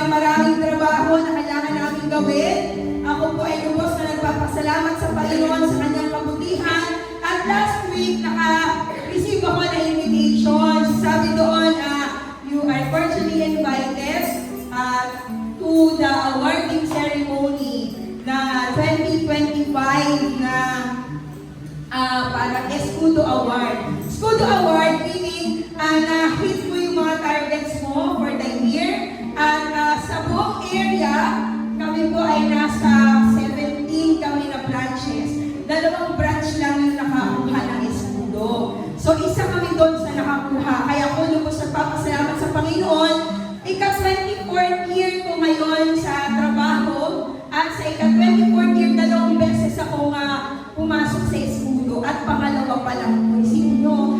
na maraming trabaho na kailangan namin gawin. Ako po ay lubos na nagpapasalamat sa Panginoon sa kanyang kabutihan. At last week, naka-receive ako ng invitation. Sabi doon, you are cordially invited to the awarding ceremony na 2025 na parang Escudo Award. Escudo Award meaning na-hit mo yung mga targets mo for the year. At sa buong area, kami po ay nasa 17 kami na branches. 2 branch lang yung nakakuha ng Escudo. So isa kami doon sa nakakuha. Kaya ako lubos nagpapasalamat sa Panginoon. Ika-24th year ko ngayon sa trabaho. At sa ika-24th year, 2 beses ako pumasok sa Escudo. At pangalawa pa lang po. Isipin nyo,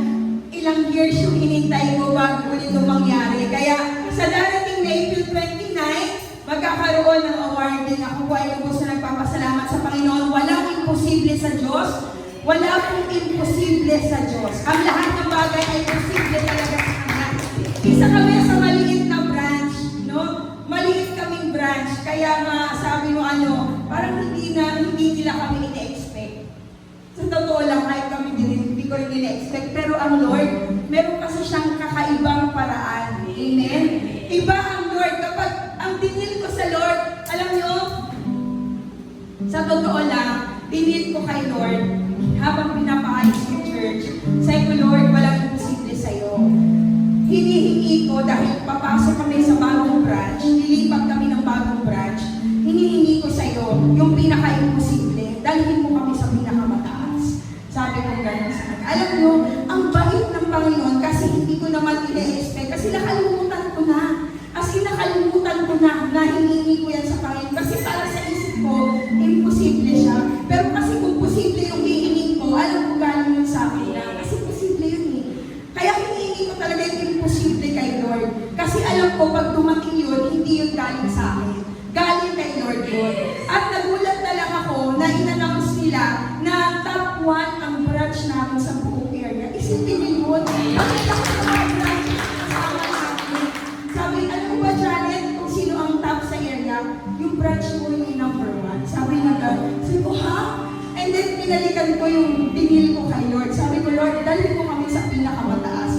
ilang years yung hinintay ko bago ulit ito mangyari. Kaya sa darating na April 29, magkakaroon ng awarding. Ako po ay lubos na nagpapasalamat sa Panginoon. Walang imposible sa Diyos. Wala pong imposible sa Diyos. Ang lahat ng bagay ay posible talaga sa Kanya. Isa kami sa maliit na branch, no? Maliit kaming branch. Kaya sabi mo parang hindi nila kami ina-expect. Sa totoo lang, kahit kami hindi ko rin ina-expect. Pero ang Lord, meron kasi siyang kakaibang paraan. Amen? Iba ang Lord. Kapag ang dinil ko sa Lord, alam nyo, sa totoo lang, dinil ko kay Lord habang pinapaayos yung church. Sabi ko, Lord, walang imposible sa'yo. Hinihingi ko dahil papasok kami sa bagong branch, lilipat kami ng bagong branch, hinihingi ko sa'yo yung pinaka-imposible, dalhin mo kami sa pinakamataas. Sabi ko gano'n sa kanya. Alam mo, ang bait ng Panginoon kasi hindi ko naman ina-expect kasi nakalimutan ko na. As in, nakalimutan ko na hiningi ko yan sa Panginoon. Kasi para sa isip ko, imposible siya. Pero kasi kung posible yung hihingi ko, alam ko galing yun sa akin na. Kasi posible yun eh. Kaya hiningi ko talaga yung imposible kay Lord. Kasi alam ko, pag dumating yun, hindi yun galing sa akin. Galing kay Lord yun. At nagulat na lang ako na in-announce nila na top 1 ang branch namin sa buong area. Isipin niyo yun. Ang laki ng mga branch kasama namin. Sabi, alam mo ba, Janet, kung sino ang top sa area? Yung branch mo yung number 1. Sabi na gano'n. Sabi ko, ha? And then, pinalikan ko yung binil ko kay Lord. Sabi ko, Lord, dalhin mo kami sa pinakamataas.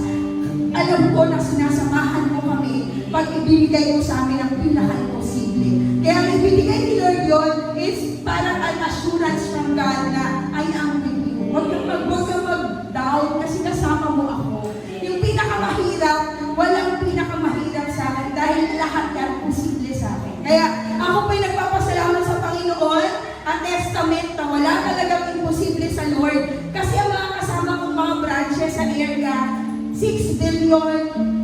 Alam ko na sinasamahan mo kami pag ibinigay mo sa amin ang pinaka-imposible. Kaya ang ibinigay ni Lord yun is parang an assurance from God na I am with you. Huwag kang mag-doubt kasi kasama mo ako. Yung pinakamahirap, walang pinakamahirap sa akin dahil lahat yan posible sa akin. Kaya ako po'y nagpapasalamat sa Panginoon at testament na wala talagang imposible sa Lord. Kasi ang mga kasama kong mga branches sa area, 6 billion,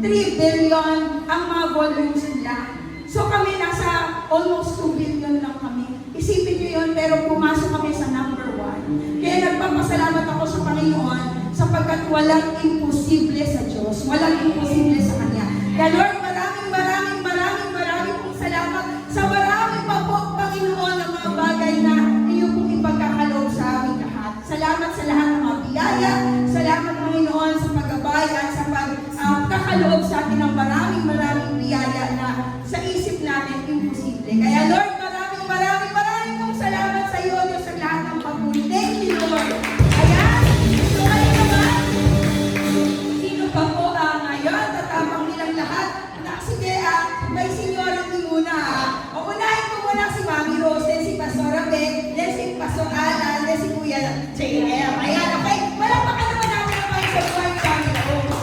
3 billion ang mga volumes nila. So kami nasa almost 2 billion lang kami. Isipin niyo yun, pero pumasok kami sa number 1. Kaya nagpapasalamat ako sa Panginoon sapagkat walang imposible sa Diyos. Walang imposible sa Kanya. Kaya Lord, maraming pong salamat sa marami pa po, Panginoon, ng mga bagay na iyo pong ipagkakaloob sa aming lahat. Salamat sa lahat ng mga biyaya. Salamat, Panginoon, sa paggabay at sa pagkakaloob sa atin ng maraming biyaya na sa isip natin imposible. Kaya Lord, maraming pong salamat sa iyo, Diyos, sa lahat ng pagpuli. Thank you, Lord. Ayan, so kayo naman, sino pa po ngayon, tatapang nilang lahat. Sige, may seniority muna. O unahin ko muna si Mami Rose, then si Pastor Abel, then si Pastor Alan, then si Kuya JM. Ayan, okay? Walang baka naman natin ang mga sa Mami Rose.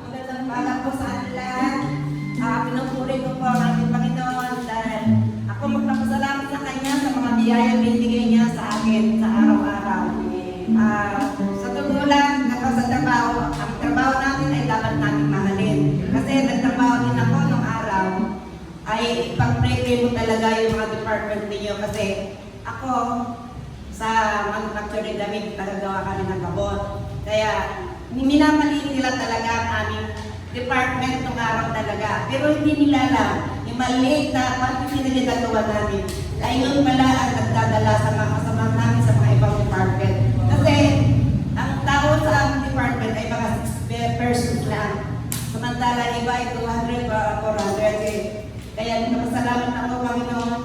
Magandang palang po sa atin lahat. Pinupuri ko po ang ating Panginoon dahil ako magpapasalamat sa Kanya sa mga biyaya binigay niya sa akin sa araw-araw. Sa totoo lang, ako sa trabaho, ang trabaho natin ay dapat natin mahalin. Kasi nagtrabaho din ako nung araw, ay ipag-pray mo talaga yung mga department ninyo. Kasi ako, sa manufacturing damit, tagagawa kami ng gabon. Kaya, minamaliit nila talaga ang aming department nung araw talaga. Pero hindi nila alam, yung maliit na quantity na ginagawa namin, ay yun pala ang nagdadala sa mga kasama namin sa mga ibang department. Kasi, ang tao sa aming department ay mga 6 persons lang. Samantala iba ay 200 para 400 eh. Kaya nagpasalamat ako Panginoon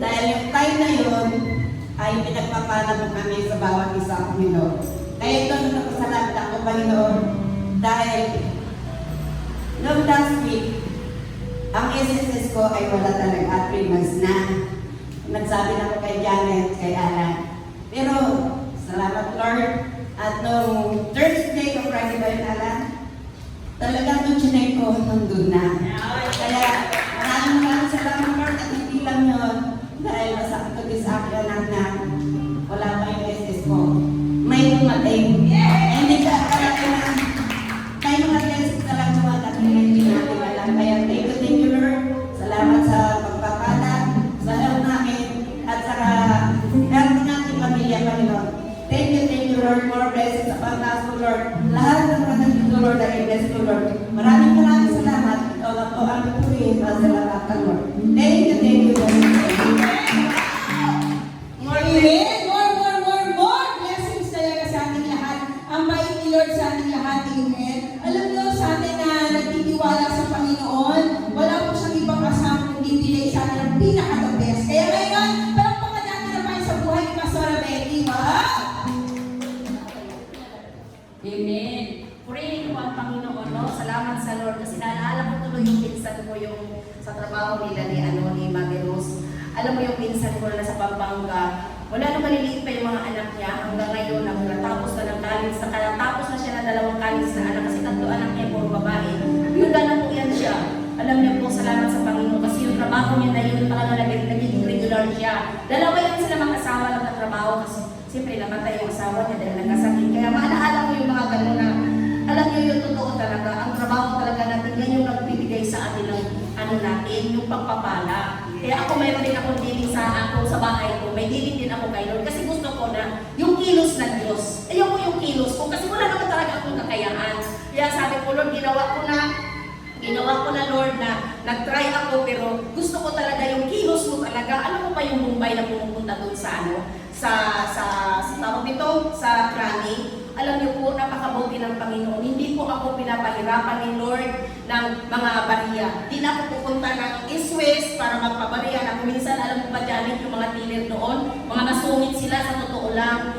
dahil yung time na yun ay pinagpapala mo kami sa bawat isa Panginoon. Kaya ito nagpasalamat ako Panginoon dahil noong last week ang SSS ko ay wala talaga 3 months na. Nagsabi na ako kay Janet, kay Alan. Pero salamat Lord at noong Thursday o Friday ba yun Alan? Talagang yung chinek ko nandun na. Kaya maraming salamat Lord at hindi lang yun. Dahil masakit ko din sa akin anak na wala pa yung SS ko. May dumating. Hindi ka talaga na may mga tests ka lang dumating. Hindi natin alam. Kaya thank you Lord. Salamat sa pagpapala, sa health namin, at sa health ng ating pamilya Panginoon. Thank you Lord. More blessings upon us Lord. Lahat ng mga nandito Lord ay bless you Lord. Maraming salamat. Ito na po ang pupurihin para sa lahat ng Lord. Thank you Lord. More blessings talaga sa ating lahat. Ang bait ni Lord sa ating lahat. Amen. Alam niyo sa atin na nagtitiwala sa Panginoon, wala po siyang ibang kasama kundi binigay sa atin ang pinaka-the best. Kaya ngayon, palakpakan natin naman sa buhay ni Pastora Becky. Amen. Purihin ko ang Panginoon, no? Salamat sa Lord kasi naalala ko tuloy yung pinsan ko yung sa trabaho nila ni Mami Rose. Alam mo yung pinsan ko na nasa Pampanga, wala nang maliliit pa yung mga anak niya hanggang ngayon natapos na ng college, nakatapos na siya ng 2 college na anak kasi 3 anak niya puro babae. Yun na po yan siya. Alam niyo po, salamat sa Panginoon kasi yung trabaho niya na yun talaga naging regular siya. 2 yan sila mag-asawa lang na trabaho kasi siyempre namatay yung asawa niya dahil nagkasakit. Kaya maalaala ko yung mga gano'n na alam niyo yung totoo talaga, ang trabaho talaga natin, yan yung nagbibigay sa atin ng natin, yung pagpapala. Kaya ako mayroon din akong diling sa bahay ko, may diling din ako kay Lord kasi gusto ko na yung kilos ng Diyos. Ayaw ko yung kilos ko kasi wala naman talaga akong kakayahan. Kaya sabi ko Lord, ginawa ko na Lord na nag-try ako pero gusto ko talaga yung kilos mo talaga. Alam mo pa yung Mumbai na pumupunta doon sa tawag dito, sa Krani. Alam niyo po, napakabuti ng Panginoon. Hindi po ako pinapahirapan ni Lord ng mga bariya. Di na ako pupunta ng East-West para magpabariya. Ako minsan, alam mo ba Janet, yung mga teener doon, mga nasungit sila sa totoo lang.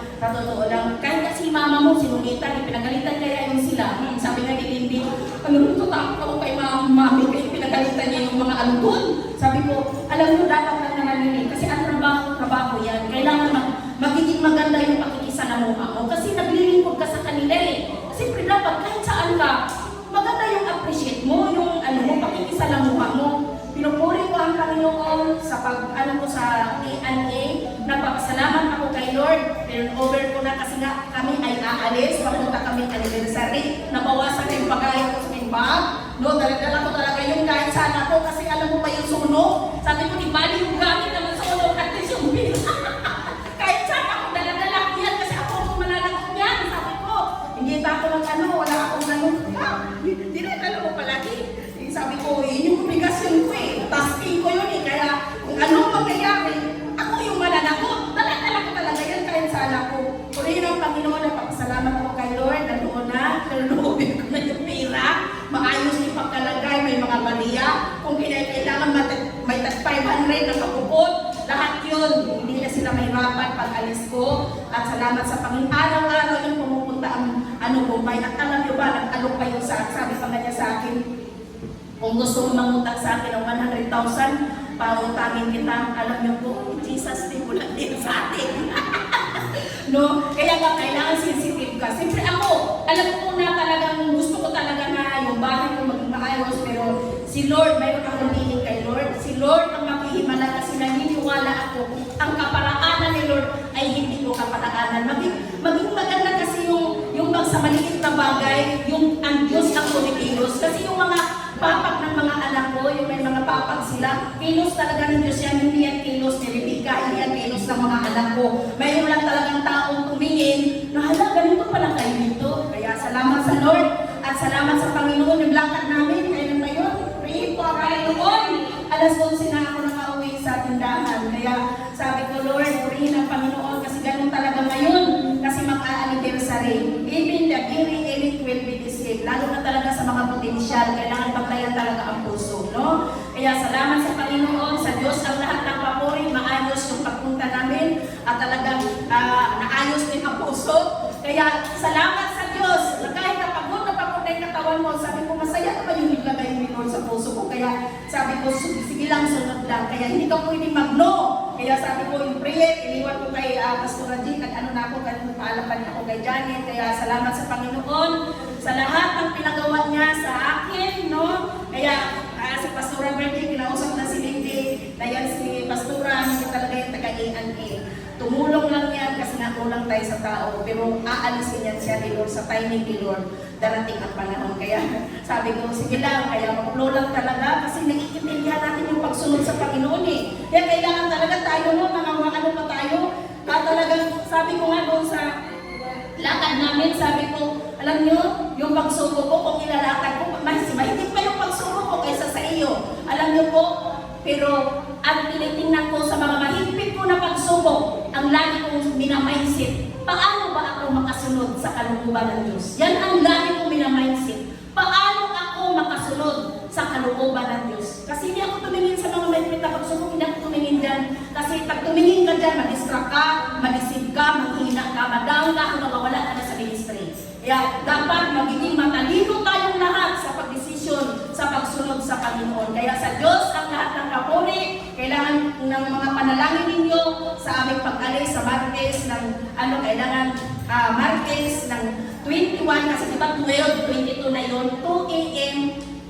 Kahit si mama mo, sinungitan, pinagalitan kaya yung sila. Sabi nga ni Lindy, ano, takot ako kay mami, kaya pinagalitan niya yung mga ano doon. Sabi ko, alam mo, dapat lang naman yun kasi ang trabaho yan. Kailangan magiging maganda yung pakikisalamuha mo kasi naglilingkod ka sa kanila eh. Siyempre dapat kahit saan ka, maganda yung appreciate mo, yung pakikisalamuha mo. Pinupuri ko ang Panginoon sa ko sa A&A. Nagpapasalamat ako kay Lord. Turnover ko na kasi nga kami ay aalis. Papunta kami anniversary. Nabawasan na yung pagkain ko sa aking bag. No, dala ko talaga yung kahit sana ko kasi alam mo pa yung sunog. Sabi ko, di bali yung gamit naman sa sunog at yung kahit sana ako dala-dala ko yan kasi ako malalagot yan. Sabi ko, hindi pa ako wala akong Hindi na alam mo palagi. Sabi ko, yun yung obligasyon ko eh. Tasking ko yun eh. Kaya kung anong mangyayari, ako yung mananagot. Dala-dala ko talaga yan kahit sana ko. Purihin ang Panginoon, nagpapasalamat ako kay Lord. Nandoon na, nalulubin ko na yung pera. Maayos yung pagkalagay, may mga baliya. Kung kailangan may 500 na kapupot. Lahat yun, hindi na sila mahirapan pag-alis ko. At salamat sa Panginoon. Araw-araw yung pumupunta ang Mumbai. At alam nyo ba, nag-alok pa yung sabi pa nga niya sa akin, kung gusto mo mangutang sa akin ng 100,000, pautangin kita. Alam niyo po, Jesus, di mo lang din sa atin. No? Kaya nga, kailangan sensitive ka. Siyempre ako, alam ko na talagang gusto ko talaga na yung bahay ko maging maayos, pero si Lord, mayroon akong hiling kay Lord. Si Lord ang makihimala kasi naniniwala ako. Ang kaparaanan ni Lord ay hindi ko kaparaanan. Maging maganda kasi yung sa maliit na bagay, yung ang Diyos ang kumikilos. Kasi yung mga papak ng mga anak ko, yung may mga papak sila, kilos talaga ng Diyos yan, hindi yan kilos ni Rebecca, hindi yan kilos ng mga anak ko. Mayroon lang talagang taong tumingin, na hala, ganito pala kayo dito. Kaya salamat sa Lord, at salamat sa Panginoon, yung lakad namin, kaya ngayon, pray po ang Panginoon. Alas 11 na ako nakauwi sa tindahan, kaya sabi ko, Lord, purihin ang Panginoon, kasi ganun talaga ngayon, kasi mag-a-anniversary. Even the very elite will be deceived, lalo na talaga sa mga potential. opisyal, kailangan paglayan talaga ang puso, no? Kaya salamat sa Panginoon, sa Diyos ang lahat ng papuri, maayos yung pagpunta namin at talagang naayos din ang puso. Kaya salamat sa Diyos, na kahit napagod na yung katawan mo, sabi ko masaya naman yung nilagay ni Lord sa puso ko. Kaya sabi ko, sige lang, sunod lang. Kaya hindi ka pwedeng mag-no. Kaya sabi ko, yung prayer, iniwan ko kay Pastor Raji, nag-ano na ako, paalapan ako kay Janet. Kaya salamat sa Panginoon sa lahat ng pinagawa niya sa akin, no? Kaya si Pastor Raji, kinausap na si Lindy, na yan si Pastora, hindi talaga yung taga-A&A. Tumulong lang yan kasi nakulang tayo sa tao, pero aalisin yan siya ni Lord sa timing ni Lord, darating ang panahon. Kaya sabi ko, sige lang, kaya mag-flow lang talaga kasi naiintindihan natin yung pagsunod sa Panginoon eh. Kaya kailangan talaga tayo no, mga ano pa tayo, talagang sabi ko nga doon sa lakad namin, sabi ko, alam nyo, yung pagsuko ko, kung ilalakad ko, mahigit pa yung pagsuko ko kaysa sa iyo. Alam nyo po, pero ang tinitingnan ko sa mga mahigpit ko na pagsubok, ang lagi kong minamindset, paano ba ako makasunod sa kalooban ng Diyos? Yan ang lagi kong minamindset. Paano ako makasunod sa kalooban ng Diyos? Kasi hindi ako tumingin sa mga mahigpit na pagsubok, hindi ako tumingin dyan. Kasi pag tumingin ka dyan, mag-distract ka, mag-isip ka, manghina ka, mag-down ka, hanggang mawala ka na sa ministry. Kaya dapat magiging matalino tayong lahat sa pagdesisyon, sa pagsunod sa Panginoon. Kaya sa Diyos ang lahat ng kapuri, kailangan ng mga panalangin ninyo sa aming pag-alis sa Martes ng kailangan Martes ng 21 kasi diba 12, 22 na yun, 2 a.m.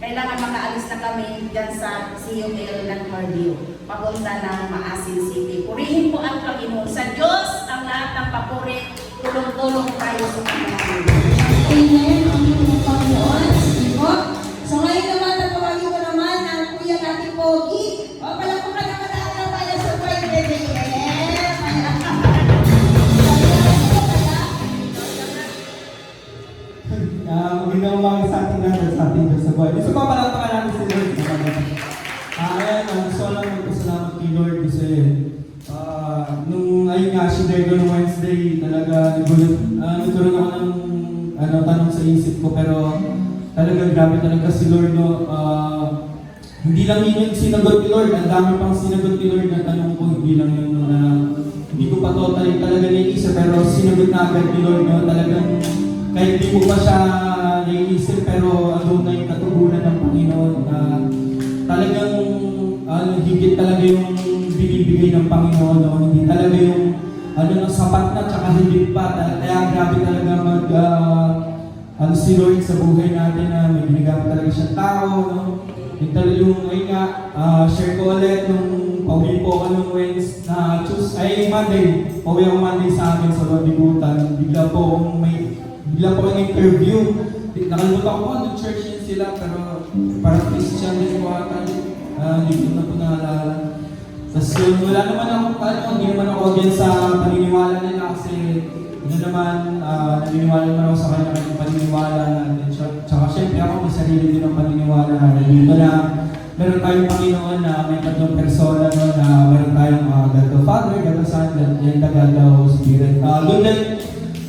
kailangan makaalis na kami dyan sa CUL ng Cardio, papunta ng Maasin City. Purihin po ang Panginoon. Sa Diyos ang lahat ng papuri, tulong-tulong tayo sa Panginoon. Amen. Ang Panginoon. Sige po. So ngayon naman, natawagin ko naman ang kuya natin Pogi. O, palakpakan naman natin tayo sa birthday. Yes! Magandang umaga sa ating lahat sa ating Diyos sa buhay. Gusto ko palakpakan natin si Lord. Ayan, gusto ko lang magpasalamat kay Lord kasi nung ayun nga, share ko nung Wednesday, talaga nagkaroon ako ng tanong sa isip ko, pero talaga grabe talaga si Lord, no? Hindi lang yun yung sinagot ni Lord, ang dami pang sinagot ni Lord na tanong ko, hindi lang yun hindi ko pa totally talaga naiisip, pero sinagot na agad ni Lord, no? Talagang kahit di mo pa siya naiisip, pero andun na yung katugunan ng Panginoon, talagang higit talaga yung binibigay ng Panginoon, no? Hindi talaga yung sapat na tsaka higit pa. Kaya grabe talaga si Lord sa buhay natin na may binigamit talaga siyang tao, no? Share ko ulit nung pauwi po ako nung Monday. Pauwi ako Monday sa amin sa Lodigutan. Bigla po yung interview. Nakalimutan ko ano church yun sila, pero parang Christian din ko ata. Hindi ko na po naalala. Tapos wala naman ako, hindi naman ako against sa paniniwala nila kasi naniniwala naman ako sa kanya ng paniniwala natin. Tsaka syempre ako may sarili din ng paniniwala na dito na meron tayong Panginoon na may tatlong persona, no, na meron tayong God the Father, God the Son, and the God the Holy Spirit. Doon din,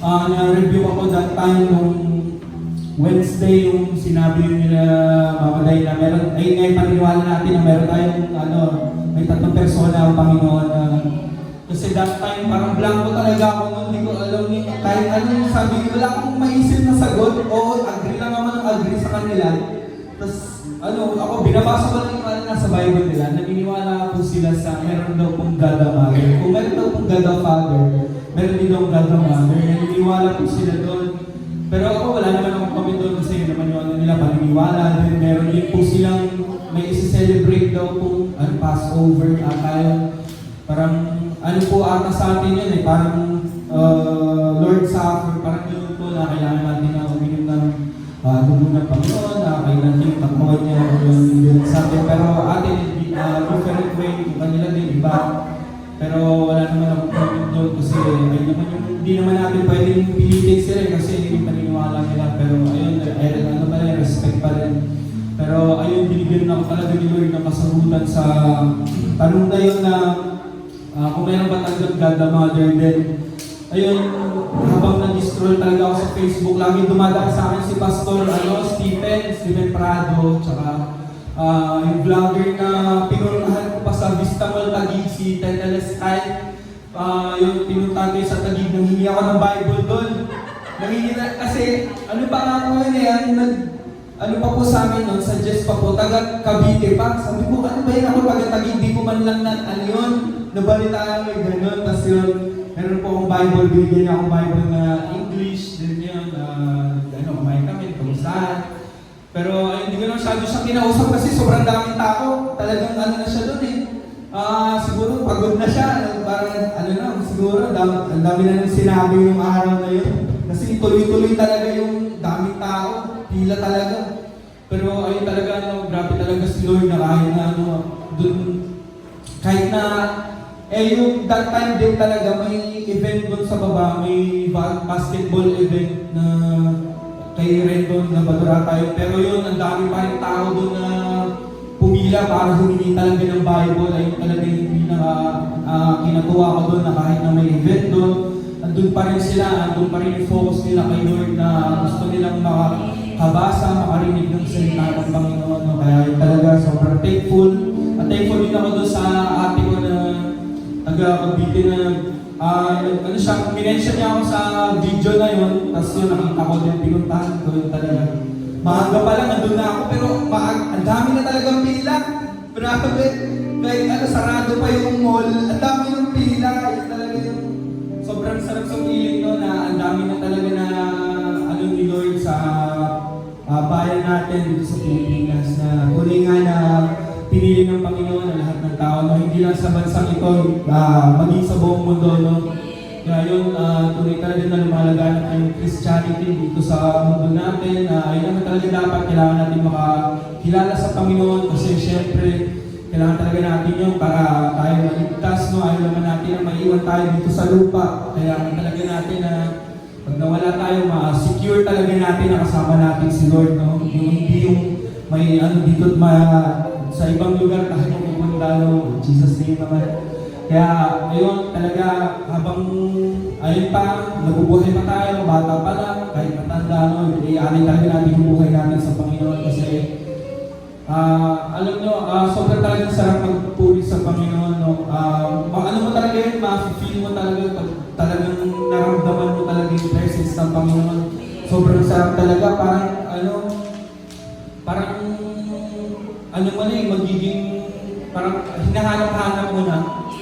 na-review ako that time nung Wednesday yung sinabi nila mamaday na meron, ngayon paniniwala natin na meron tayong may tatlong persona ang Panginoon. Kasi that time parang blanco talaga ako nun, hindi ko alam kahit anong sabi ko, wala akong maisip na sagot. Oo, agree lang naman ang agree sa kanila. Tapos ako binabasa ko lang yung nasa Bible nila, naniniwala po sila sa meron daw pong God the Mother. Kung meron daw pong God the Father, meron din daw God the Mother, naniniwala po sila doon. Pero ako wala naman akong comment doon kasi naman yung nila paniniwala. Then meron din po silang may isi-celebrate daw kung Passover tayo. Parang po ata sa atin yun parang Lord Supper, parang yun po na kailangan natin na uminom ng dugo ng Panginoon, na kailangan yung pagkawan niya yun sa atin. Pero atin, different way, kung kanila din iba. Pero wala naman akong comment doon kasi hindi naman natin pwedeng pilitin sila kasi hindi paniniwala nila. Pero ayun, respect pa rin. Pero ayun, binigyan ako talaga ni Lord ng kasagutan sa tanong na yun na kung mayroon ba talagang God the Mother, then ayun, habang nag-discuss nag-scroll talaga ako sa Facebook. Lagi dumadaan sa akin si Pastor Stephen Prado, tsaka yung vlogger na pinunahan ko pa sa Vista Mall Taguig, si Teteles Kyle. Yung pinuntahan ko sa Taguig, nanghingi ako ng Bible doon. Nanghingi na, kasi ano pa nga ako yun ano pa po sa amin noon, suggest pa po, taga Cavite pa. Sabi ko, ano ba yun ako taga Taguig, di ko man lang ano yun, nabalitaan may ganun. Tapos yun, meron po akong Bible, binigyan niya akong Bible na English, din yun, kumain kami, kamustahan. Pero hindi ko na masyado siyang kinausap kasi sobrang daming tao. Talagang na siya doon eh. Siguro pagod na siya. Parang siguro ang dami na nang sinabi yung araw na yun. Kasi tuloy-tuloy talaga yung daming tao. Pila talaga. Pero ayun talaga, grabe talaga si Lord na kahit na doon, kahit na yung that time din talaga may event doon sa baba, may basketball event na kay Rendon na badura tayo. Pero yun, ang dami pa rin tao doon na pumila para humingi talaga ng Bible. Ayun talaga yung kinatuwa ko doon na kahit na may event doon, andun pa rin sila, andun pa rin yung focus nila kay Lord na gusto nilang makabasa, makarinig ng salita ng Panginoon. Kaya yun talaga, sobrang thankful. At thankful din ako doon sa ate ko na taga-Cavite na minention niya ako sa video na yun, tapos yun, nakita ko din, pinuntahan ko yun talaga. Maaga pa lang, nandun na ako, pero ang dami na talagang pila. Grabe, kahit sarado pa yung mall, ang dami ng pila. Yun talaga yung sobrang sarap sa feeling no, na ang dami na talaga na ni Lord sa bayan natin dito sa Pilipinas, na tuloy nga na pinili ng Panginoon na lahat ng tao, no? Hindi lang sa bansang ito, maging sa buong mundo. No? Kaya yun, tuloy talaga na lumalaganap yung Christianity dito sa mundo natin. Ayun naman talaga dapat, kailangan natin makakilala sa Panginoon kasi syempre, kailangan talaga natin yun para tayo maligtas. No? Ayaw naman natin na maiwan tayo dito sa lupa. Kailangan talaga natin na pag nawala tayo, ma-secure talaga natin na kasama natin si Lord. No? Hindi yung may dito sa ibang lugar kahit kung pupunta, no? Jesus name naman. Kaya ayun talaga, habang ayun pa, nabubuhay pa tayo, bata pa lang, kahit matanda, no? Iaalay talaga natin yung buhay natin sa Panginoon kasi alam nyo, sobrang talagang sarap magpuri sa Panginoon. No? Ano mo talaga yun, ma-feel mo talaga pag talagang naramdaman mo talaga yung presence ng Panginoon. Sobrang sarap talaga, parang magiging, parang hinahanap-hanap mo na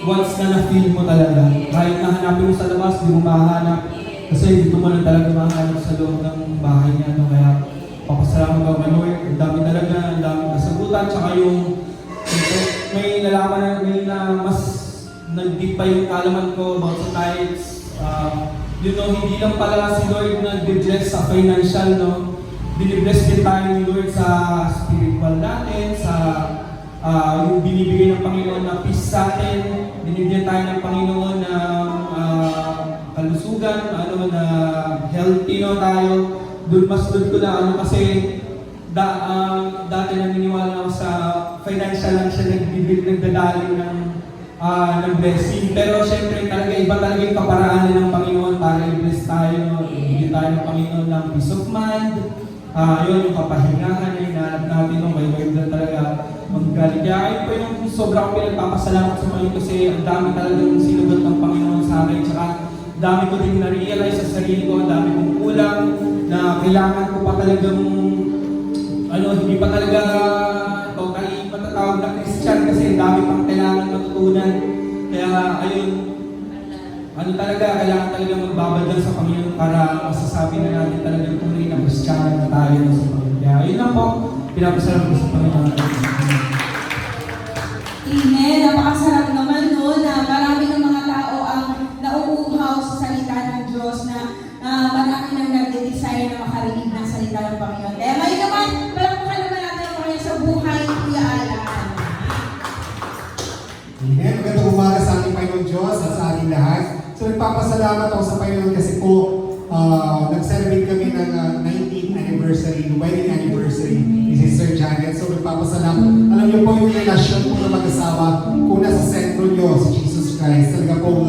once na na-feel mo talaga. Kahit nahanapin mo sa labas, di mo mahanap. Kasi dito mo lang talaga mahanap sa loob ng bahay niya. No? Kaya papasalamat ako kay Lord. Ang dami talaga, ang dami kasagutan. Tsaka yung may nalaman na mas nag-deep pa yung kalaman ko about sa tithes. Hindi lang pala si Lord nag-bless sa financial, no? Binibless din tayo ni Lord sa spiritual natin, sa yung binibigay ng Panginoon na peace sa atin. Binibigyan tayo ng Panginoon ng kalusugan, na healthy no tayo. Doon ko na kasi dati naniniwala ako sa financial lang siya nagdadali ng blessing. Pero syempre talaga iba talaga yung kaparaanan ng Panginoon para i-bless tayo. No? Ibigyan tayo ng Panginoon ng peace of mind. Yun yung kapahingahan na hinahanap natin no? May word na talaga magagaling. Kaya ayun po yung sobrang pinagpapasalamat sa Panginoon kasi ang dami talagang sinugot ng Panginoon sa akin. Tsaka dami ko din na-realize sa sarili ko, ang dami kong kulang na kailangan ko pa talagang hindi pa talaga totally matatawag na Christian kasi ang dami pang kailangan matutunan. Kaya ayun, kailangan talaga magbabad lang sa Panginoon para masasabi na natin talagang tunay na Christian na tayo sa Panginoon. Kaya ayun lang po, pinapasalamat ko sa Panginoon. Amen. Napakasarap naman no, na marami ng mga tao ang nauuhaw sa salita ng Diyos na marami nang nag-desire na makarinig ng salita ng Panginoon. Kaya ngayon naman, palakpakan naman natin ang Panginoon sa buhay ni Kuya Alan. Amen. Magandang umaga sa ating Panginoon Diyos at sa ating lahat. So nagpapasalamat ako sa Panginoon kasi po nag-celebrate kami ng 19th anniversary, wedding anniversary ni Sister Janet. So nagpapasalamat. Alam niyo po yung relasyon po ng mag-asawa kung nasa sentro niyo si Jesus Christ. Talaga po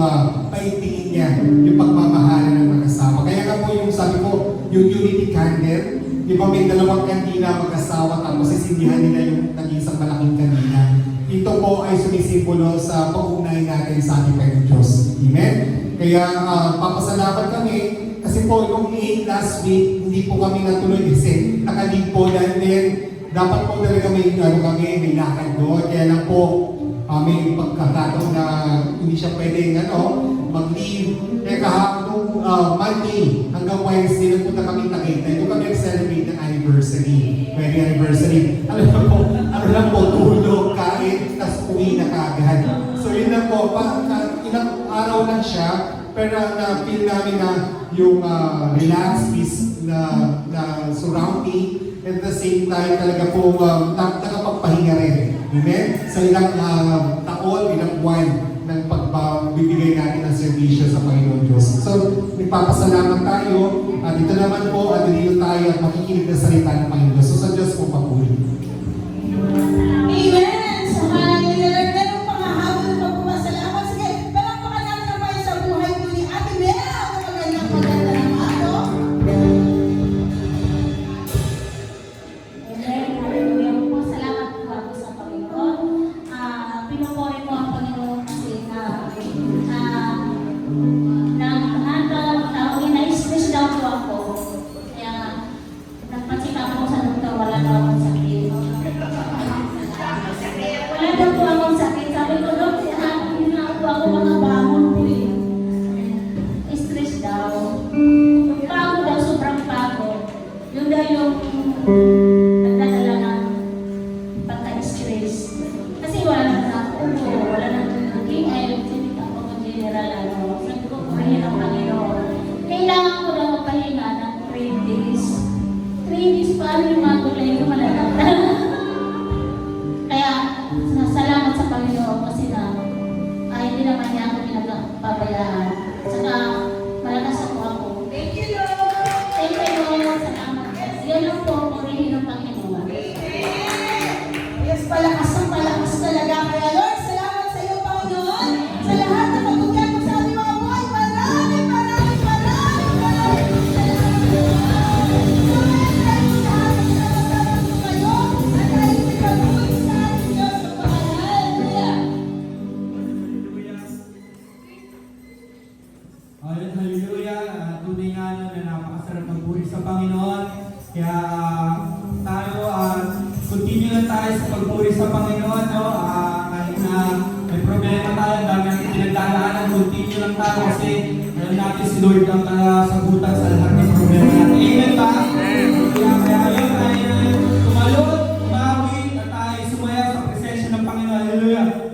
paigtingin niya yung pagmamahalan ng mag-asawa. Kaya nga po yung yung unity candle. Di ba may dalawang kandila mag-asawa tapos sisindihan nila yung nag-isang malaking kandila. Ito po ay sumisimbolo sa pag-ugnay natin sa ating Panginoon Diyos. Amen? Kaya papasalamat kami kasi po yung 8 last week, hindi po kami natuloy kasi nakalig po dahil din dapat po talaga may lakad doon. Kaya lang po, may pagkakataon na hindi siya pwedeng mag-leave. Kaya kahapon Monday hanggang Wednesday, nagpunta kami Tagaytay. Doon kami nag-celebrate ng anniversary. Wedding anniversary. Ano lang po, tulog, kain, tas uwi na kaagad. So yun lang po, ilang araw lang siya, pero na-feel namin na yung relaxed, peace na surrounding, at the same time talaga po nakapagpahinga rin. Amen? Sa ilang taon, ilang buwan ng pagbibigay natin ng servisyo sa Panginoon Diyos. So, nagpapasalamat tayo at ito naman po at dito tayo at makikinig na salita ng Panginoon Diyos. So, sa Diyos po papuri. Amen! Sa mga nilalagay, meron pang hahabol ng pagpapasalamat. Sige, palakpakan natin naman sa buhay po ni Ate Mel. Maganda ng araw. Amen. Hallelujah po. Salamat po ako sa Panginoon. Pinupuri ko ang Panginoon kasi na-stress daw po ako. Kaya nagpa-check ako sa doktor, wala daw akong sakit. Wala daw po akong sakit. Sabi ko, Dok, hindi na po ako makabangon po eh. Stress daw. Yung pagod daw, sobrang pagod. Yung daw yung nagdadala ng pagka-stress. Kasi wala nang nakubo, wala nang naging ayaw, hindi ka po general, nagkukurihin ang Panginoon. Kailangan ko daw magpahinga ng 3 days. 3 days paano yung mga gulay ko malalata. Kaya, salamat sa Panginoon kasi hindi naman niya ako pinagpabayaan. Saka, malakas ako. Thank you, Lord! Thank you, Lord. Salamat po. Yan lang po, purihin ng Panginoon. Yes, palakas talaga. Kaya Lord, salamat sa iyo, Panginoon. Sa lahat na pagkugan mo sa aming mga buhay. Maraming salamat. Hallelujah. Tunay nga na napakasarap magpuri sa Panginoon. Kaya tayo, continue lang tayo sa pagpuri sa Panginoon. Kahit na may problema tayo, dami natin pinagdadaanan, continue lang tayo kasi alam natin si Lord ang sagutan sa lahat ng problema natin. Amen ba? Kaya ayun tayo tumalot, umawi, at tayo sumaya sa presensya ng Panginoon. Hallelujah. Amen.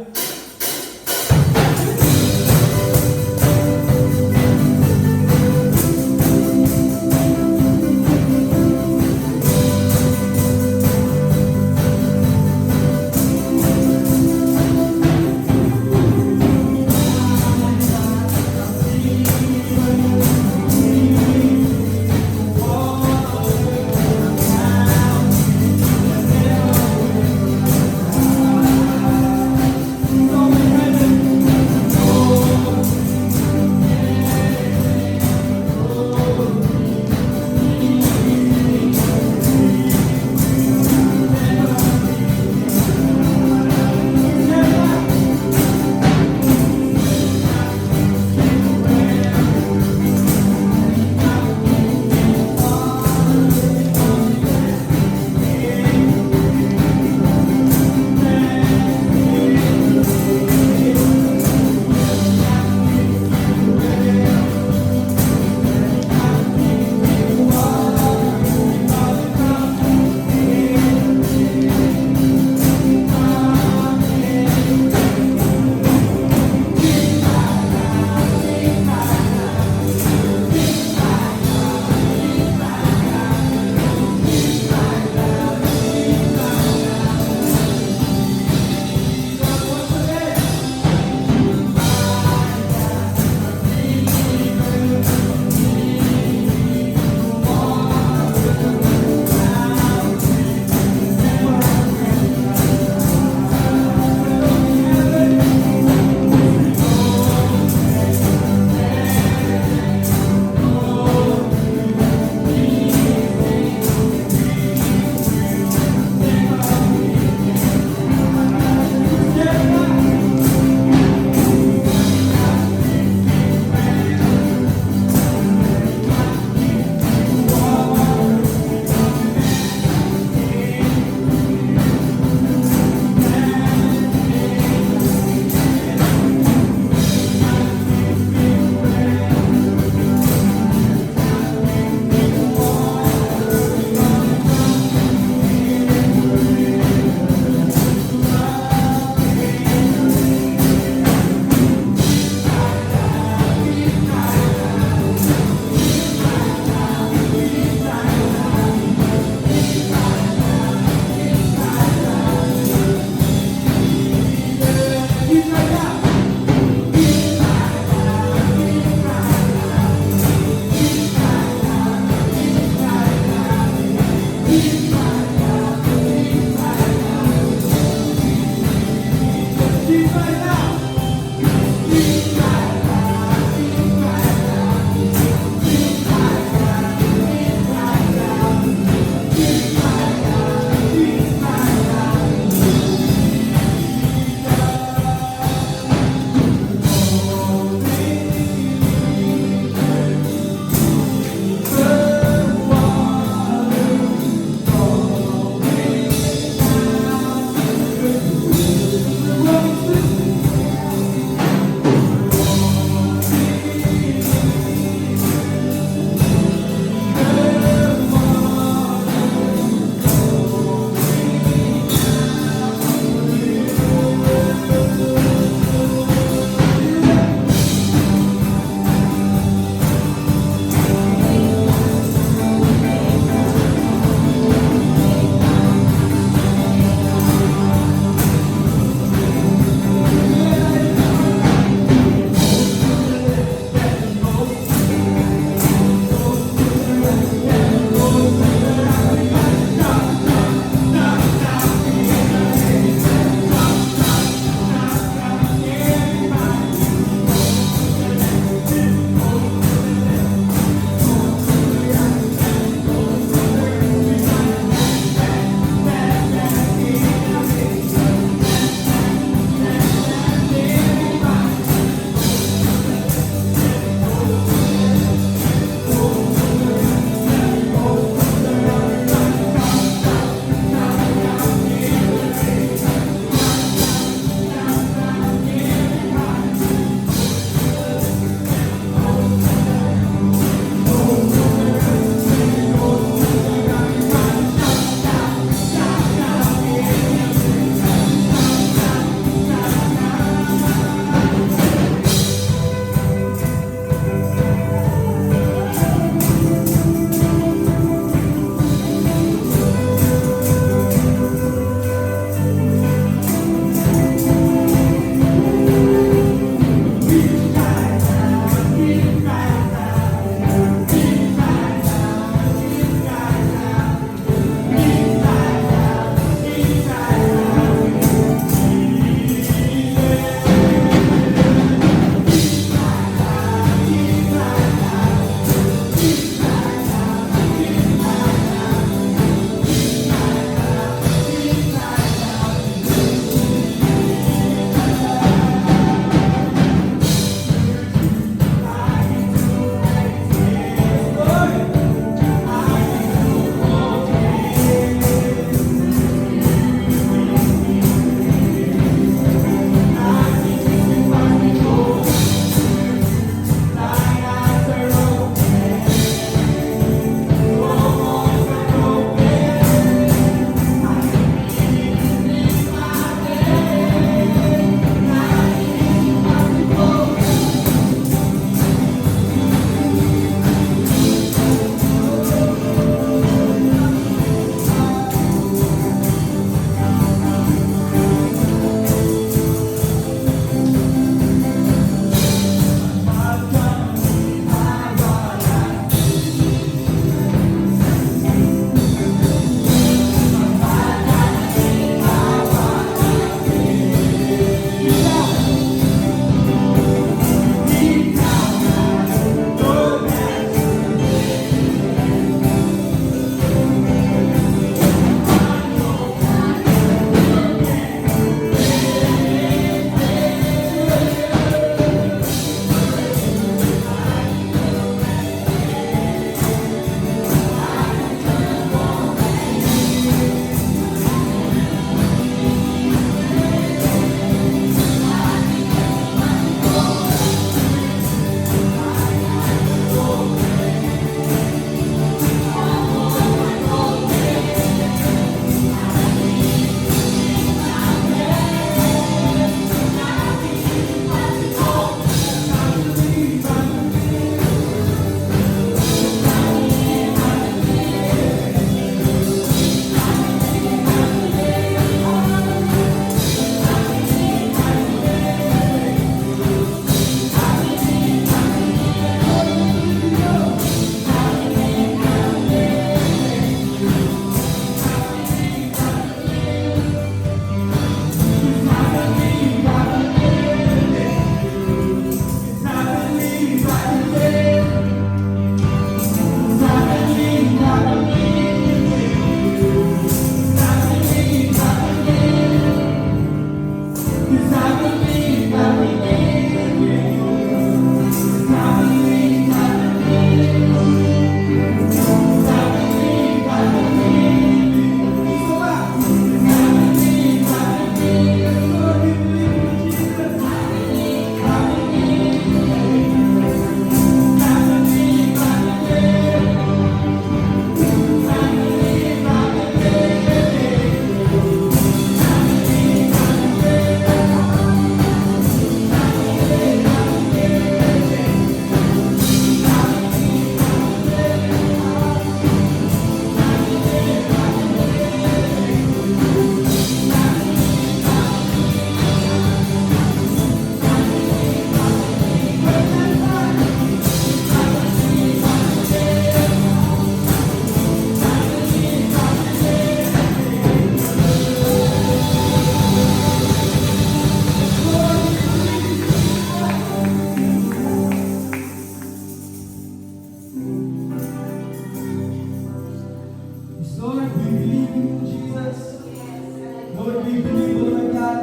Lord, we believe, Lord God,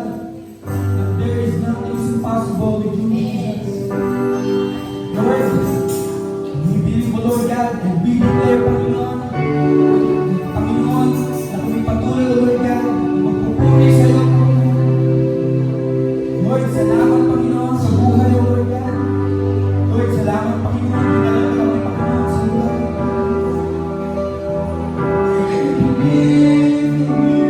that there is nothing impossible with you, Jesus. Lord, we believe, Lord God, and we declare, Panginoon, Panginoon, na kami patuloy, Lord God, magpupuri sa iyo, Panginoon. Lord, salamat, Panginoon, sa buhay, Lord God. Lord, salamat, Panginoon, dinala ka kami, Panginoon, sa buhay. We believe in you.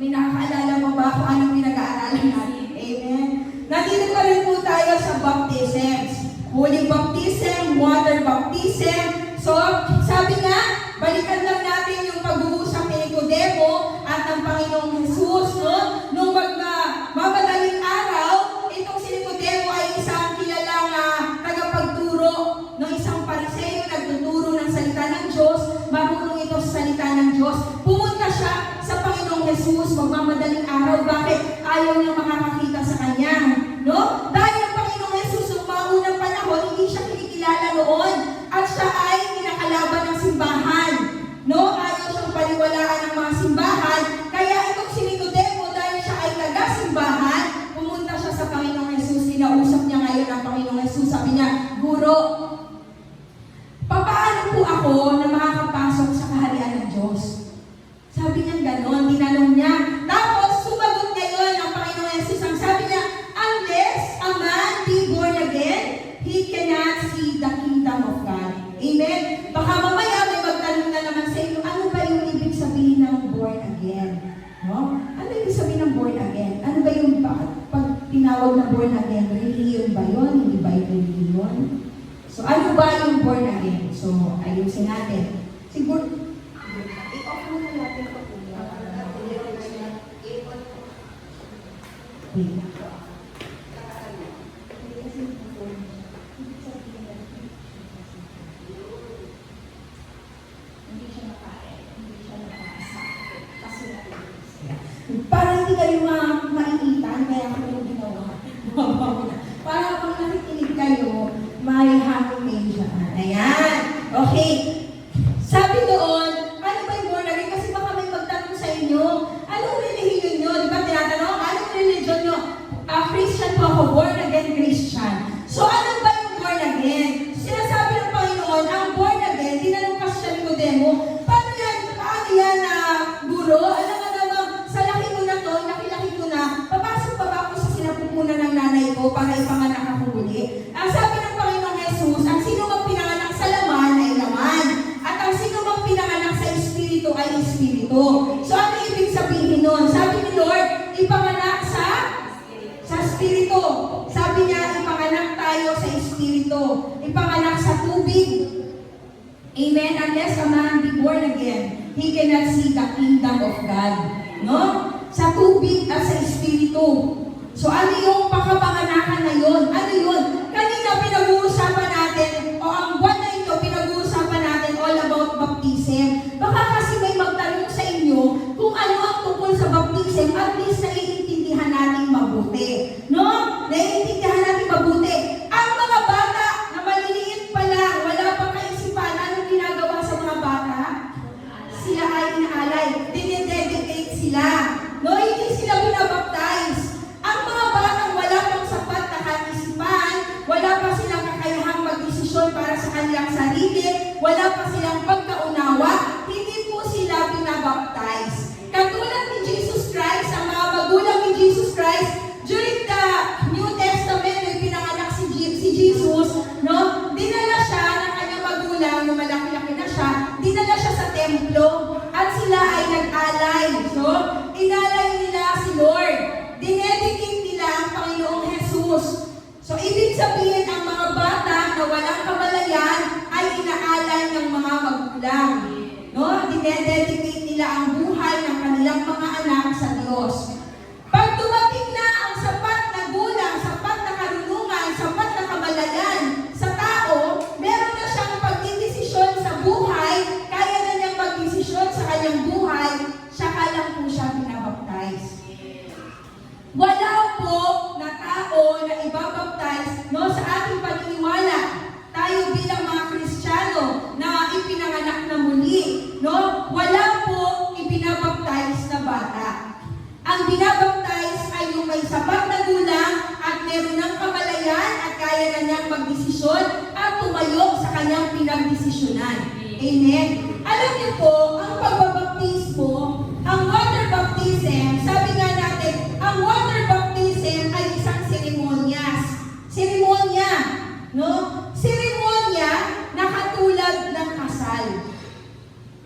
May nakakaalala mo ba kung anong pinag-aaralan natin? Amen. Nandito pa rin po tayo sa baptisms. Holy baptism, water baptism. So, sabi nga, balikan lang natin yung pag-uusap ni Nicodemo at ng Panginoong Jesus, no? Nung madaling araw, itong si Nicodemo ay isang kilalang tagapagturo ng isang Pariseo, nagtuturo ng salita ng Diyos, marunong ito sa salita ng Diyos. Pumunta siya sa Panginoong Jesus, magmamadaling araw. Bakit? Ayaw niya makakakita sa Kanya, no? Dahil ang Panginoong Jesus, noong mga unang panahon, hindi siya kinikilala noon. At siya ay kinakalaban ng simbahan, no? Ayaw siyang paniwalaan ng mga simbahan. Kaya itong si Nicodemo, dahil siya ay taga-simbahan, pumunta siya sa Panginoong Jesus. Kinausap niya ngayon ang Panginoong Jesus. Sabi niya, Guro, papaano po ako na makakapasok sa kaharian ng Diyos? Sabi niya gano'n, tinanong niya. Tapos, sumagot ngayon ang Panginoong Jesus. Ang sabi niya, unless a man be born again, he cannot see the kingdom of God. Amen? Baka mamaya may magtanong na naman sa inyo, ano ba yung ibig sabihin ng born again? No? Ano ibig sabihin ng born again? Ano ba yung pag tinawag na born again? Religion ba yun? Hindi ba yung religion? So, ano ba yung born again? So, ayusin natin. Siguro, i-off mo na natin ito po. Wait. Para hindi kayo maiitan, kaya ako yung ginawa. Para pag nakikinig kayo, may hangin kayo dyan. Ayan. Okay. Sabi doon, ano ba yung born again? Kasi baka may magtanong sa inyo, anong religion nyo? Di ba tinatanong? Anong religion nyo? Christian po ako, born again Christian. So ano ba yung born again? Sinasabi ng Panginoon, ang born again, tinanong kasi siya ni Nicodemo, paano yan guro? Alam nga naman, sa laki ko na to, laki-laki ko na, papasok pa ba ako sa sinapupunan ng nanay ko para ipanganak ako muli? Ang sabi ng Panginoong Jesus, ang sino mang pinanganak sa laman ay laman. At ang sino mang pinanganak sa Espiritu ay Espiritu. So ano ibig sabihin nun? Sabi ni Lord, ipanganak sa Espiritu. Sabi niya, ipanganak tayo sa Espiritu. Ipanganak sa tubig. Amen? Unless a man be born again, he cannot see the kingdom of God. No? Sa tubig at sa Espiritu. So ano yung pakapanganakan na yun? Ano yun? Kanina pinag-uusapan natin, o ang buwan na ito, pinag-uusapan natin all about baptism. Baka kasi may magtanong sa inyo kung ano ang tungkol sa baptism, at least naiintindihan natin mabuti. No? Naiintindihan natin mabuti. Ang mga bata na maliliit pa lang, wala pang kaisipan, anong ginagawa sa mga bata? Sila ay inaalay. Dinededicate sila. No? Hindi sila binabaptize. Ang mga batang wala pang sapat na kaisipan, wala pa silang kakayahang magdesisyon para sa kanilang sarili, wala pa silang pagkaunawa, hindi po sila binabaptize. Katulad ni Jesus Christ, ang mga magulang ni Jesus Christ, during the New Testament, may pinanganak si Jesus, no? Dinala siya ng kanyang magulang, nung malaki-laki na siya, dinala siya sa templo, at sila ay nag-alay. So, inalay nila si Lord. Dinedicate nila ang Panginoong Jesus. So, ibig sabihin, ang mga bata na walang kamalayan ay inaalay ng mga magulang. No? Dinededicate nila ang buhay ng kanilang mga anak sa Diyos. Pag dumating na ang sapat na gulang, sapat na karunungan, sapat na kamalayan sa tao, meron na siyang pagdidesisyon sa buhay, kaya na niyang magdesisyon sa kanyang buhay, saka lang po siya binabaptize. Wala po na tao na ibabaptize, no, sa ating paniniwala. Tayo bilang mga Kristiyano na ipinanganak na muli, no, wala po ibinabaptize na bata. Ang binabaptize ay yung may sapat na gulang at meron ng kamalayan at kaya na niyang magdesisyon at tumayo sa kanyang pinagdesisyonan. Amen? Alam niyo po, ang pagbabaptismo, ang water baptism, sabi nga natin, ang water baptism ay isang seremonyas. Seremonya, no? Seremonya na katulad ng kasal.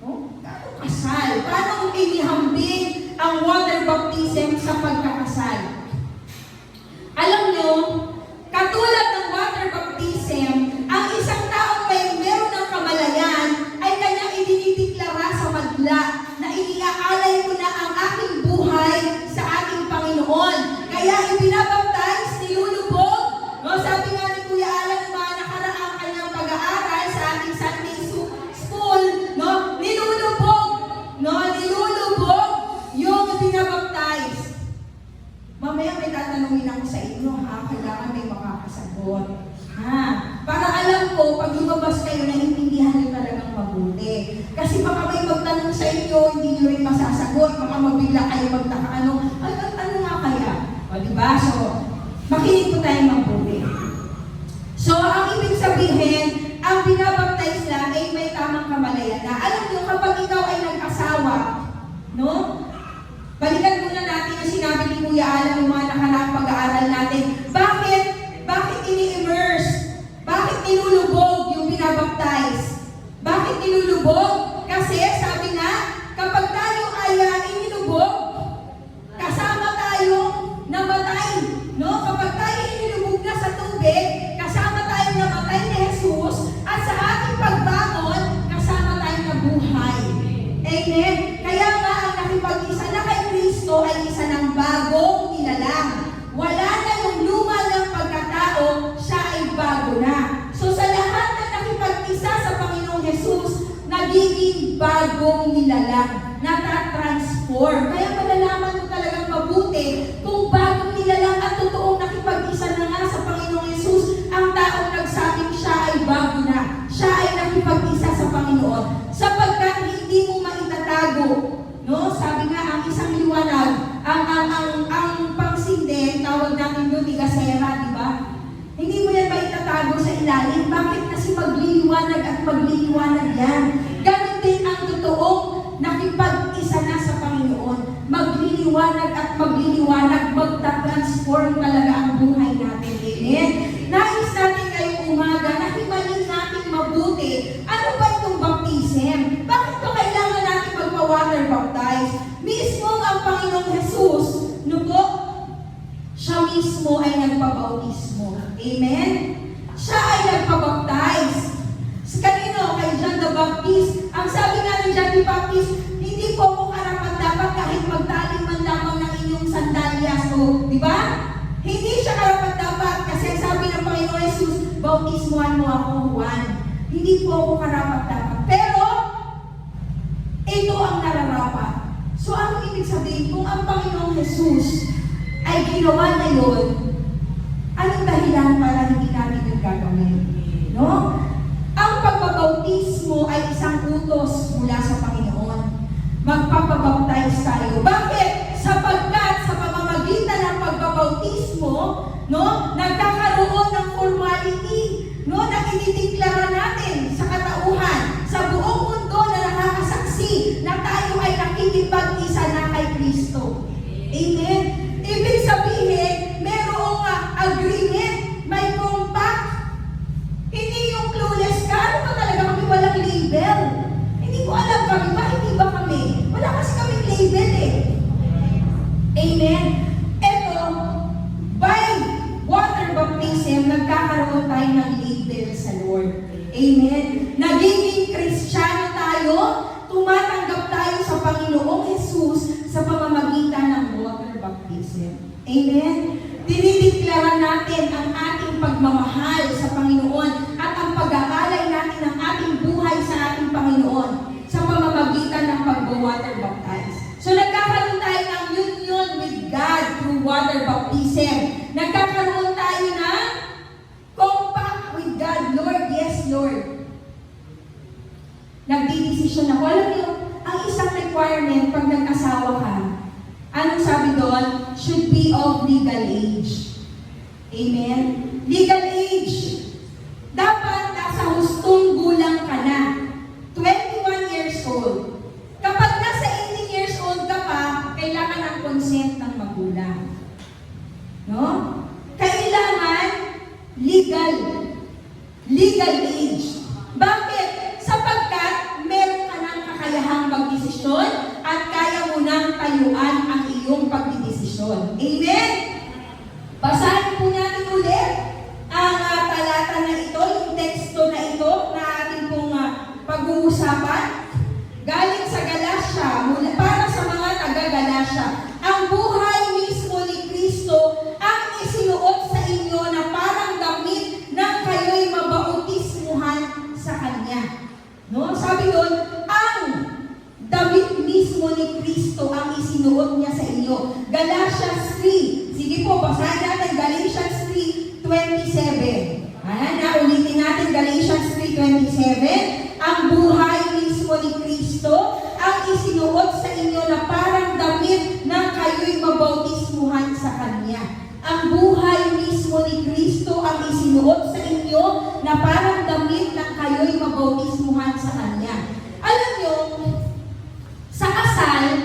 No? Kasal. Paano inihambing ang water baptism tatanungin ako sa inyo, ha? Kailangan may makakasagot. Ha? Para alam ko, pag lumabas kayo, naiintindihan niyo talagang mabuti. Kasi baka may magtanong sa inyo, hindi niyo rin masasagot. Baka mabigla kayo magtaka, ano nga kaya? O, diba? So, makinig po tayo mabuti. So, ang ibig sabihin, ang binabaptize lang ay may tamang kamalayan na. Alam niyo, kapag ikaw ay nag-asawa, no? Balikan muna natin yung sinabi ni Kuya Alan ng mga nakaraang pag-aaral natin. Bakit ini-immerse? Bakit nilulubog yung binabaptize? Bakit nilulubog? Kasi sabi nga, kapag tayo ay inilubog, kasama tayong namatay. No? Kapag tayo inilubog na sa tubig, kasama tayong namatay ni Jesus, at sa ating pagbangon, kasama tayong nabuhay. Amen? Kaya nga ang nakipag-isa na kay Kristo ay isa ng bagong nilalang. Wala na yung luma ng pagkatao, siya ay bago na. So sa lahat na nakipag-isa sa Panginoong Jesus, nagiging bagong nilalang, natatransform. Kaya malalaman mo talagang mabuti kung bagong nilalang at totoong nakipag-isa na nga sa Panginoong Jesus, ang taong nagsabing siya ay bago na. Siya ay nakipag-isa sa Panginoon. Sapagkat hindi mo maitatago. No? Sabi nga, ang isang liwanag, ang pangsindi, tawag natin doon, tigasera, di ba? Hindi mo yan maitatago sa ilalim. Bakit? Kasi magliliwanag at magliliwanag yan. Ganon din ang totoong nakipag-isa na sa Panginoon. Magliliwanag at magliliwanag, magta-transform talaga ang buhay natin. Amen? Nais natin ngayong umaga na himayin natin mabuti. Ano ba itong baptism? Bakit ito kailangan natin magpa-water baptize? Mismo ang Panginoong Jesus, no po? Siya mismo ay nagpabautismo. Amen? Siya ay nagpabaptize. Kanino? Kay John the Baptist. Ang sabi nga ni John the Baptist, hindi po ako karapat-dapat kahit magtalim man lamang ng inyong sandalyas. O, di ba? Hindi siya karapat-dapat kasi sabi ng Panginoon Jesus, bautismuhan mo ako, Juan. Hindi po ako karapat-dapat. Pero, ito ang nararapat. So, ano ibig sabihin? Kung ang Panginoong Jesus ay ginawa na yun, anong dahilan para hindi natin yung gagawin? No? Ang pagbabautismo ay isang utos mula sa Panginoon. Magpapabaptize tayo. Bakit? Sapagkat sa pamamagitan ng pagbabautismo, no, nagkakaroon ng formality, no, na idideklara natin sa katauhan, sa buong mundo na nakakasaksi na tayo ay nakikipag-isa na kay Kristo. Amen? Ibig sabihin, merong agreement, may compact. Hindi yung clueless ka, ano ba talaga kami walang label? Hindi ko alam kami ba, hindi ba kami? Wala kasi kaming label eh. Amen? Ito, by water baptism, nagkakaroon tayo ng label sa Lord. Amen? Nagiging Kristiyano tayo, tumatanggap tayo sa Panginoong Jesus sa pamamagitan ng water baptism. Amen? Dinideklara natin ang ating pagmamahal sa Panginoon at ang pag-aalay natin ng ating buhay sa ating Panginoon sa pamamagitan ng pag-water baptize. So nagkakaroon tayo ng union with God through water baptism. Nagkakaroon tayo ng compact with God. Lord, yes Lord. Nagdidesisyon ako. Alam niyo, ang isang requirement pag nag-asawa ka, anong sabi doon? Should be of legal age. Amen? Legal age. Dapat nasa hustong gulang ka na. 21 years old. Kapag nasa 18 years old ka pa, kailangan ang consent ng magulang. No? Kailangan legal. Legal age. Bakit? Sapagkat meron ka ng kakayahang magdesisyon at kaya mo nang tayuan ang iyong pagdidesisyon. Amen? Basahin po natin ulit ang talata na ito, yung teksto na ito na ating pong pag-uusapan. Galing sa Galatia, para sa mga taga-Galatia, ang buhay mismo ni Kristo ang isinuot sa inyo na parang damit na kayo'y mabautismuhan sa Kanya. No? Sabi doon, ang damit mismo ni Kristo ang isinuot niya sa inyo. Galatians 3, Sige po, basahin natin Galatians 3:27. Ulitin natin Galatians 3:27. Ang buhay mismo ni Kristo ang isinuot sa inyo na parang damit na kayo'y mabautismuhan sa Kanya. Ang buhay mismo ni Kristo ang isinuot sa inyo na parang damit na kayo'y mabautismuhan sa Kanya. Alam nyo, sa kasal,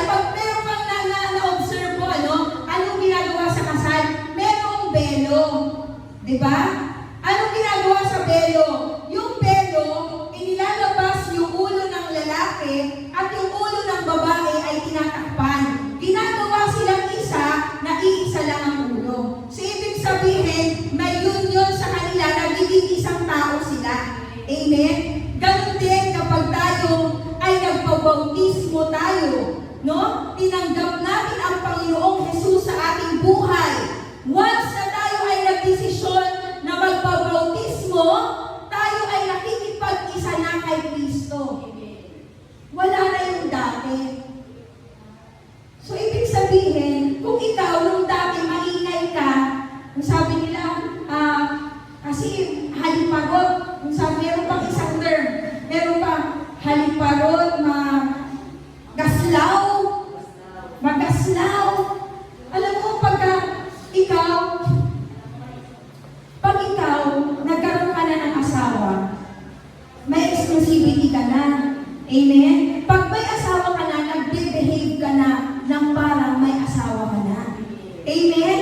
pag meron kang na-observe mo, anong ginagawa sa kasal? Merong belo. Diba? Anong ginagawa sa belo? Yung belo, inilalabas yung ulo ng lalaki at yung ulo ng babae ay tinatakpan. Ginagawa silang isa na iisa lang ang ulo. So, ibig sabihin, may union sa kanila, nagiging isang tao sila. Amen? Ganun din kapag tayo ay nagpabautismo tayo, no? Tinanggap natin ang Panginoong Jesus sa ating buhay. Once na tayo ay nagdesisyon na magpabautismo, tayo ay nakikipag-isa na kay Kristo. Wala na yung dati. So, ibig sabihin, kung ikaw nung dati maingay ka, kung sabi nila, kasi haliparot, kung sabi, meron pang isang term, meron pang haliparot, magaslaw. Alam mo, pag ikaw nagkaroon ka na ng asawa, may exclusivity ka na. Amen? Pag may asawa ka na, nagbe-behave ka na ng parang may asawa ka na. Amen?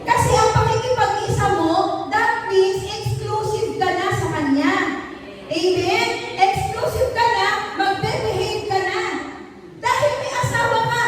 Kasi ang pakikipag-isa mo, that means exclusive ka na sa Kanya. Amen? Exclusive ka na, magbe-behave ka na. Dahil may asawa ka.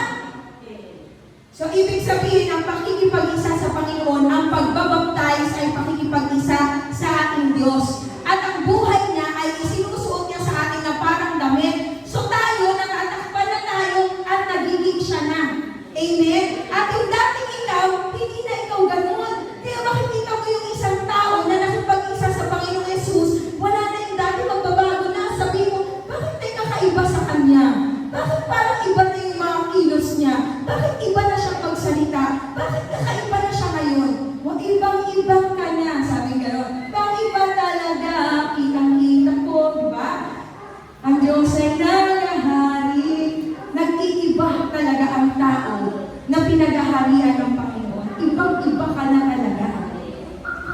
So, ibig sabihin, ang pakikipag-isa sa Panginoon, ang pagbabaptize ay pakikipag-isa sa ating Diyos. At ang buhay niya ay isinusuot niya sa atin na parang damit. So, tayo, natatakpan na tayo at nagiging siya na. Amen? At yung dating ikaw, hindi na ikaw ganun. Kaya makikita mo yung isang tao na nakipag-isa sa Panginoong Jesus, wala na yung dati, magbabago na. Sabi mo, bakit may kakaiba sa Kanya? Bakit parang iba na yung mga kilos niya? Bakit iba na siya pagsalita? Bakit kakaiba na siya ngayon? Ibang-ibang ka na, sabi gano'n. Ibang-iba talaga, kitang-kita ko, di ba? Ang Diyos ay nagahari. Nag-iiba talaga ang tao na pinagaharian ng Panginoon. Ibang-iba ka na talaga.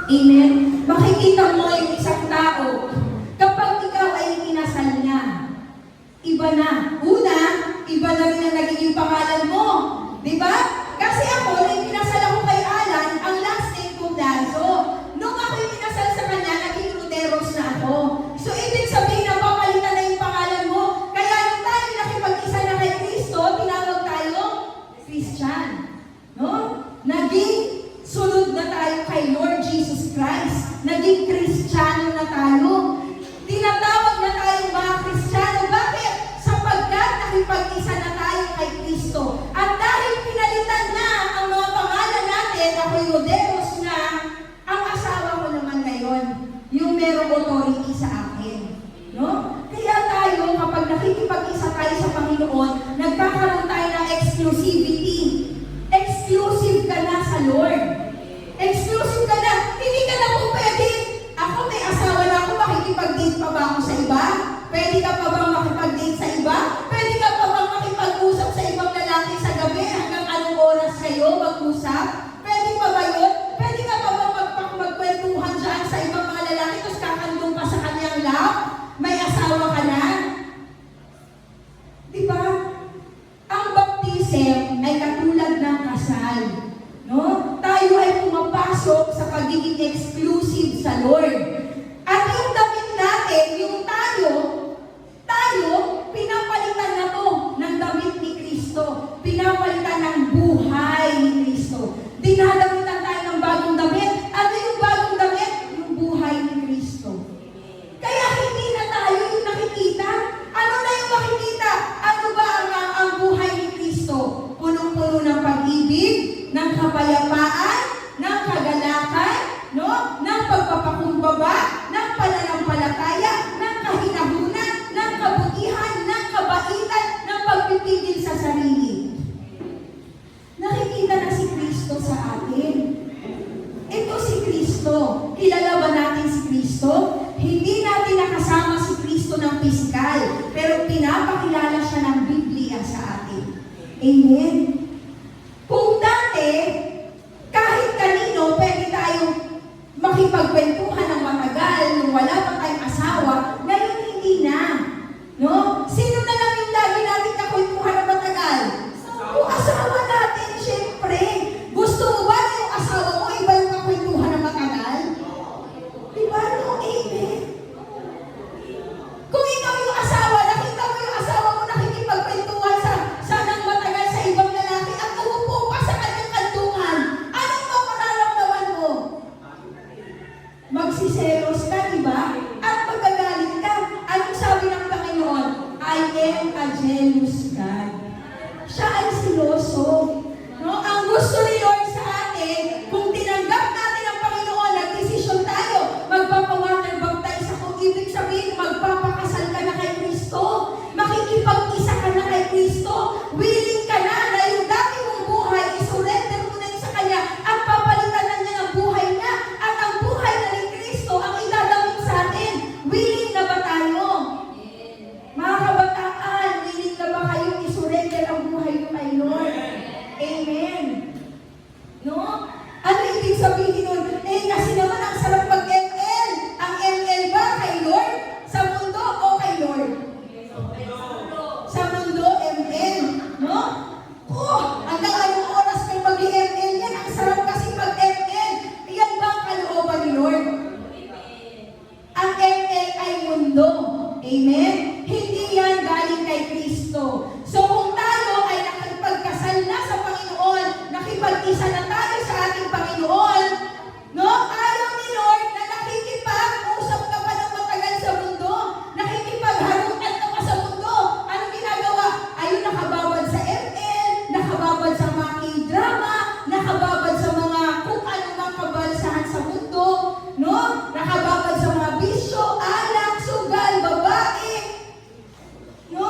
Amen? Makikita mo yung isang tao, kapag ikaw ay kinasal niya, iba na. Una, iba na rin ang nagiging pangalan mo. Di ba? Kasi ako, nung kinasal ako kay Alan, ang last name ko Lazo. Nung ako'y kinasal sa kanya, naging Luteros na ako. So, ibig sabihin na papalitan na yung pangalan mo. Kaya nung tayo nakipag-isa na kay Kristo, tinawag tayo Christian. No? Naging sunod na tayo kay Lord Jesus Christ. Naging Kristiyano na tayo. Tinatawag na tayong mga Kristiyano. Bakit? Sapagkat nakipag-isa na tayo kay Kristo. At dahil pinalitan na ang mga pangalan natin, ako'y Luteros na, ang asawa ko naman ngayon, yung merong authority sa akin. No? Kaya tayo, kapag nakikipag-isa tayo sa Panginoon, nagkakaroon tayo ng exclusivity. Exclusive ka na sa Lord. Exclusive ka na. Hindi ka na po pwede. Ako may asawa na ako, makikipag-date pa ba ako sa iba? Pwede ka pa bang makipag-date sa iba? Pwede ka pa bang makipag-usap sa ibang lalaki sa gabi hanggang anong oras kayo mag-usap? Pwede pa ba yun? Pwede ka pa bang magkwentuhan dyan sa ibang mga lalaki tapos kakandong ka sa kanyang lap? May asawa ka na? Diba? Ang baptism ay katulad ng kasal. No? Tayo ay pumapasok sa pagiging exclusive sa Lord. At yung damit natin, yung tayo, pinapalitan na to ng damit ni Kristo. Pinapalitan ng buhay ni Kristo. Dinadamitan tayo ng bagong damit. Ano yung bagong damit? Yung buhay ni Kristo. Kaya hindi na tayo yung nakikita. Ano na yung makikita? Ano ba ang buhay ni Kristo? Punong-puno ng pag-ibig, ng kapayapaan, ng kagalakan, no? Ng pagpapakumbaba, ng pananampalataya, ng kahinahunan, ng kabutihan, ng kabaitan, ng pagpipigil sa sarili. Nakikita na si Amen? Kung dati, kahit kanino pwede tayong makipagkwentuhan ng matagal nung wala pa tayong asawa, ngayon hindi na. No? Sino na lang yung lagi natin kakwentuhan ng matagal? Yung asawa natin, syempre. Gusto mo ba na yung asawa mo iba yung kakwentuhan ng matagal? Diba? No? Amen. Kung ikaw yung asawa, nakita mo yung asawa mo nakikipagkwentuhan sa nang matagal sa ibang lalaki at umupo pa sa kanyang kantungan, anong mararamdaman mo? Magsiselos ka, diba? At magagalit ka. Anong sabi ng Panginoon? I am a jealous God. Siya ay siloso. No? Ang gusto ni Lord sa atin, kung tinanggap natin ang Panginoon, nagdesisyon tayo, magpapawater baptize ako, ibig sabihin, magpapakasal ka na kay Kristo, makikipag-isa ka na kay Kristo, willing ka na yung dati mong buhay, isurrender mo na yun sa Kanya, at papalitan na niya ng buhay niya, at ang buhay na ni Kristo ang idadamit sa atin. Willing na ba tayo? Mga kabataan, willing na ba kayo isurrender ang buhay niyo kay Lord? Amen. No? Ano ibig sabihin nun? Kasi naman ang sarap mag-ML. Ang ML ba kay Lord? Sa mundo o kay Lord? Sa mundo, ML. No? Hanggang anong oras kayo mag-ML yan? Ang sarap kasi mag-ML. Yan ba ang kalooban ni Lord? Ang ML ay mundo. Amen? Hindi yan galing kay Kristo. So kung tayo ay nakipagkasal na sa Panginoon, nakipag-isa na tayo sa ating Panginoon, no? Ayaw ni Lord na nakikipag-usap ka pa ng matagal sa mundo, nakikipagharutan ka pa sa mundo. Anong ginagawa? Ayun, nakababad sa ML, nakababad sa mga K-drama, nakababad sa mga kung ano mang kabalsahan sa mundo, no? Nakababad sa mga bisyo, alak, sugal, babae, no?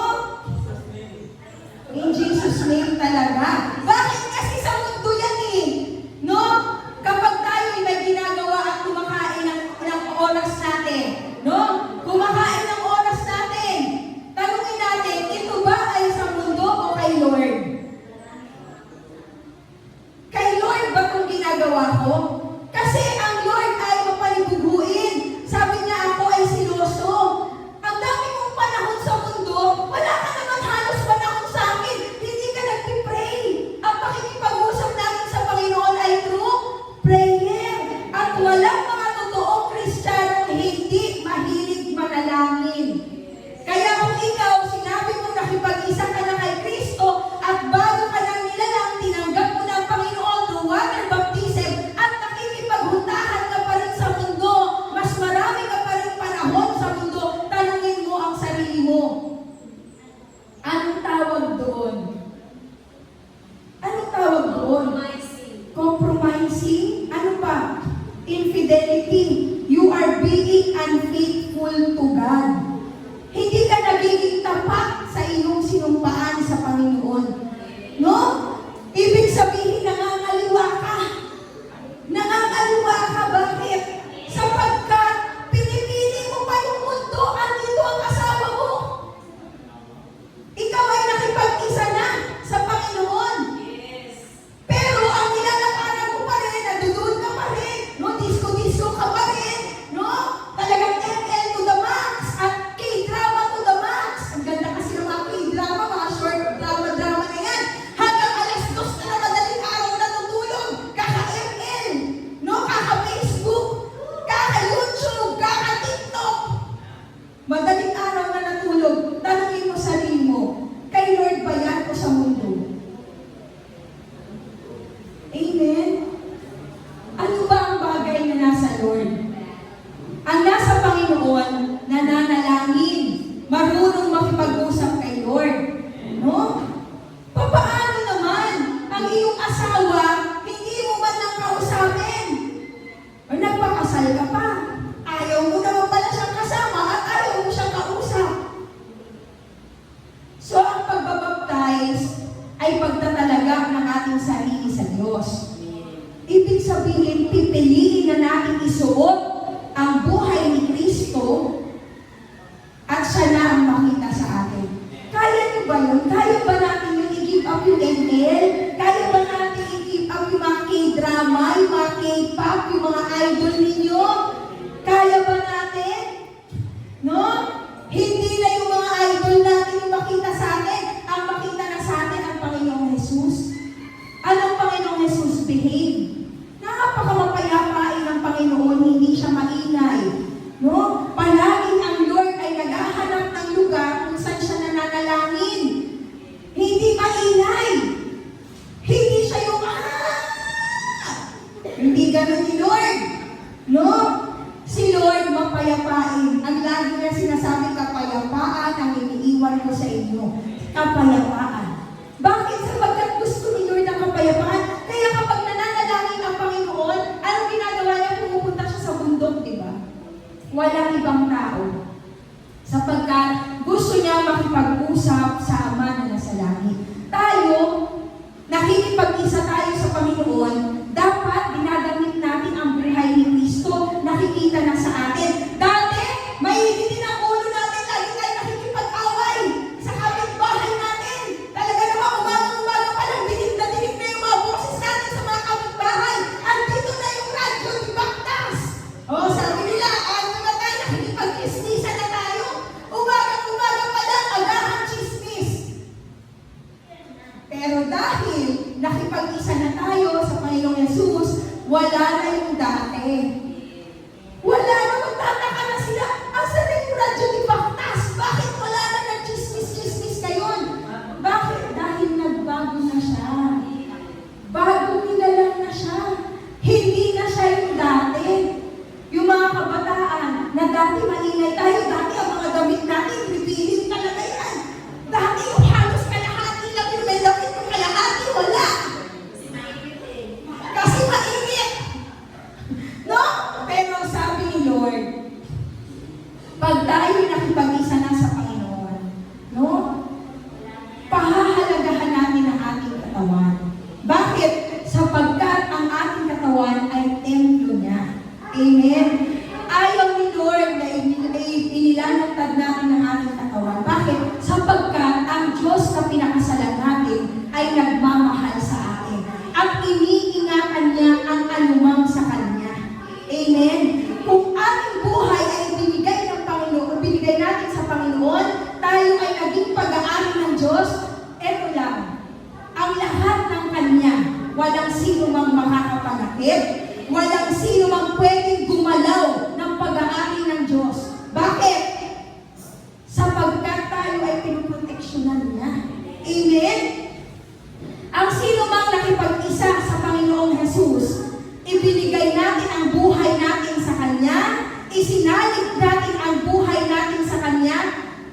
In Jesus' name talaga. Bakit? Kasi sa mundo yan eh. No? Kapag tayo ay may ginagawa at kumakain ng oras natin, no? Kumakain ng oras natin, tanungin natin, ito ba ay sa mundo o kay Lord? Kay Lord ba itong ginagawa ko? Kasi ang Lord ay mapalibuguin. Sabi niya, ako ay siloso. Ang dami mong panahon sa mundo, wala ka naman halos panahon sa akin. Hindi ka nagpipray. Ang pakikipag-usap natin sa Panginoon ay through prayer. At walang mga totoong Kristiyano hindi mahilig manalangin. Kaya kung ikaw, sinabi mo nakipag-isa ka na kay Kristo at bago ka nang nilalang, tinanggap mo na ang Panginoon through water baptism at nakikipaghuntahan ka pa rin sa mundo, mas marami ka pa rin panahon sa mundo, tanungin mo ang sarili mo. Anong tawag doon? Anong tawag doon? Compromising. Ano pa? Infidelity. You are being unfaithful to God. Hindi ka nagiging tapat sa iyong sinumpaan sa Panginoon. No? Ibig sabihin, nangangaliwa ka. Nangangaliwa ka. Bakit? Sapagkat pinipili mo pa yung mundo at ito ang asawa mo. Ikaw ay nakipag-isa na sa Panginoon. Pero ang nilalakaran mo pa rin, nadudoon ka pa rin, no? Disco-disco ka pa rin, no? Talagang ML to the max at K-drama to the max. Ang ganda kasi ng mga K-drama, mga short drama-drama na yan. Hanggang alas 2 na madaling araw na tutulog, kaka-ML, no? Kaka-Facebook, kaka-YouTube, kaka-TikTok. Madaling araw na natulog, tanungin mo sarili mo, kay Lord ba yan o sa mundo? Amen? Ano ba ang bagay na nasa Lord? Ang nasa Panginoon, nananalangin, marunong makipag-usap kay Lord. No? Papaano naman ang iyong asawa, hindi mo man lang kausapin? O nagpakasal ka pa? Ayaw mo naman pala siyang kasama at ayaw mo siyang kausap. So, ang pagbabaptize ay pagtatalagak ng ating sarili sa Diyos. Ibig sabihin, pipiliin na natin isuot ang buhay ni Kristo at siya na ang makita sa atin. Kaya niyo ba yun? Kaya ba natin yun i-give up yung misbehave. Napakamapayapain ng Panginoon, hindi siya maingay. No? Palaging ang Lord ay naghahanap ng lugar kung saan siya nananalangin. Hindi maingay. Hindi siya yung Hindi ganun ni Lord. No? Si Lord mapayapain. Ang lagi niya sinasabi, kapayapaan ang iniiwan ko sa inyo. Kapayapaan. Bakit? Sapagkat gusto ni Lord ang kapayapaan. Kaya kapag nananalangin ang Panginoon, anong ginagawa niya? Pumupunta siya sa bundok, di ba? Walang ibang tao. Sapagkat gusto niya makipag-usap sa Ama na nasa langit. Tayo, nakikipag-isa tayo sa Panginoon, dapat dinadamit natin ang buhay ni Kristo, nakikita na sa atin. Dati, maigit din ang ulo natin, lagi tayo nakikipag-away sa kapitbahay natin. Talaga naman, umaga pa lang, dinig na yung mga boses natin sa mga kapitbahay. Andito na yung radyo ni Baktas. O, sabi nila, ano na tayo, nakikipag-chismisan na tayo. Umaga pa lang, agahan chismis. Pero dahil nakipag-isa na tayo sa Panginoong Yesus, wala na yung dati. Wala na, magtataka na sila. Asan na yung radyo ni Baktas? Bakit wala na nag-chismis ngayon? Bakit? Dahil nagbago na siya. Bagong nilalang na siya. Hindi na siya yung dati. Yung mga kabataan na dati maingay tayo, dati ang mga damit natin, pipilin talaga yan. Dati yung halos kalahati lang yung may damit, yung kalahati wala. Kasi mainit. No? Pero sabi ni Lord, pag tayo nakipag-isa na sa Panginoon, no? Pahahalagahan natin ang ating katawan. Bakit? Sapagkat ang ating katawan ay templo niya. Amen? Ayaw ni Lord na inilalantad natin ang ating katawan. Bakit? Sapagkat ang Diyos na pinakasalan natin ay nagmamahal sa atin. At iniingatan niya ang anumang sa Kanya. Amen? Kung ating buhay ay binigay ng Panginoon, binigay natin sa Panginoon, tayo ay naging pag-aari ng Diyos, eto lang, ang lahat ng Kanya, walang sino mang makakapanakit, walang sino mang pwedeng gumalaw ng pag-aari ng Diyos. Bakit? Sapagkat tayo ay pinuproteksyonan niya. Amen? Ang sino mang nakipag-isa sa Panginoong Jesus, ibinigay natin ang buhay natin sa Kanya, isinalig natin ang buhay natin sa Kanya,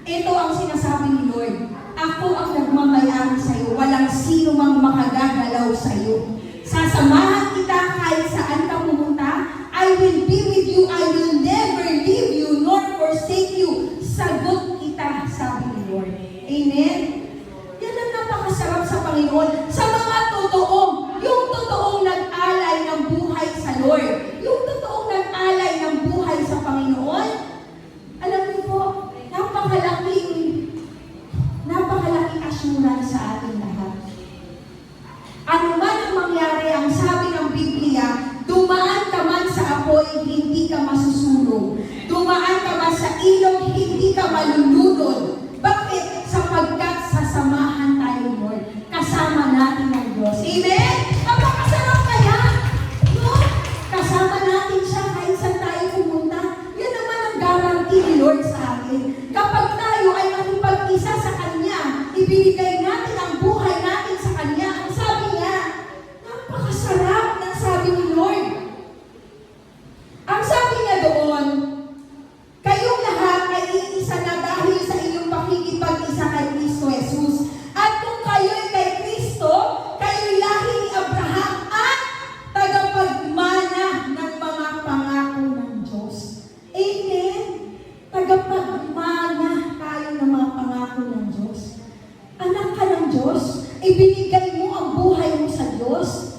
ito ang sinasabi ni Lord. Ako ang nagmamayari sa iyo, walang sino mang makagagalaw sa iyo. Sasamahan kita kahit saan ka pumunta. I will be with you, I will never leave you nor forsake you. Sagot kita, sabi ni Lord. Amen? Yan ang napakasarap sa Panginoon. Sa mga totoong, yung totoong nag-alay ng buhay sa Lord, yung totoong nag-alay ng buhay sa Panginoon, alam niyo po, napakalaking assurance sa ating lahat. Ano man ang mangyari, ang sabi ng Biblia, dumaan ka man sa apoy, hindi ka masusunog. Dumaan ka man sa ilog, hindi ka malulunod. Bakit? Sapagkat sasamahan tayo, Lord. Kasama natin ang Diyos. Amen? Napakasarap kaya? No? Kasama natin siya kahit saan tayo pumunta. Yan naman ang guarantee ni Lord sa atin. Kapag tayo ay makipag-isa sa Kanya, ibinigay natin ang buhay natin sa Kanya. Ang sabi niya, napakasarap ng sabi ni Lord. Ang sabi niya doon, kayong lahat ay iisa na dahil sa inyong pakikipag-isa kay Kristo Jesus. At kung kayo'y kay Kristo, kayo'y lahi ni Abraham at tagapagmana ng mga pangako ng Diyos. Amen? Tagapagmana tayo ng mga pangako ng Diyos. Anak ka ng Diyos, ibinigay mo ang buhay mo sa Diyos.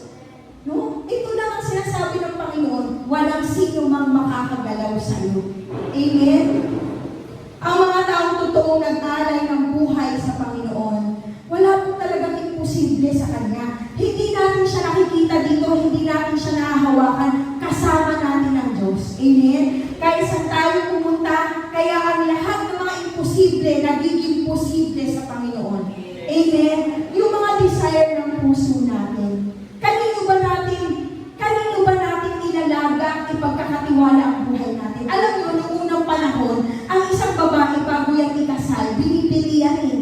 No? Ito lang ang sinasabi ng Panginoon, walang sino mang makakagalaw sa iyo. Amen? Ang mga taong totoong nag-alay ng buhay sa Panginoon, wala po talagang imposible sa Kanya. Hindi natin siya nakikita dito, hindi natin siya nahahawakan, kasama natin ang Diyos. Amen? Kaya saan tayo pumunta, kaya ang lahat ng mga imposible, nagiging posible sa Panginoon. Amen? Yung mga desire ng puso natin. Kanino ba natin magkatiwala ang buhay natin. Alam mo, noong unang panahon, ang isang babae bago yung ikasal, binibili yan eh.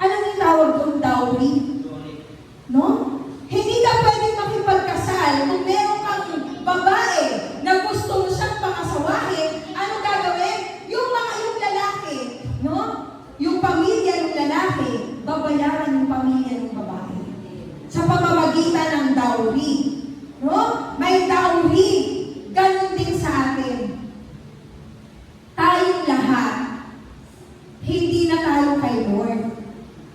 Ano yung tawag doon? Dowry? No? Hindi ka pwedeng makipagkasal kung meron kang babae na gusto mo siyang pangasawahin, ano gagawin? Yung lalaki, no? Yung pamilya ng lalaki, babayaran yung pamilya ng babae. Sa pamamagitan ng dowry. No? May dowry. Ganon din sa atin. Tayong lahat, hindi na tayo kay Lord.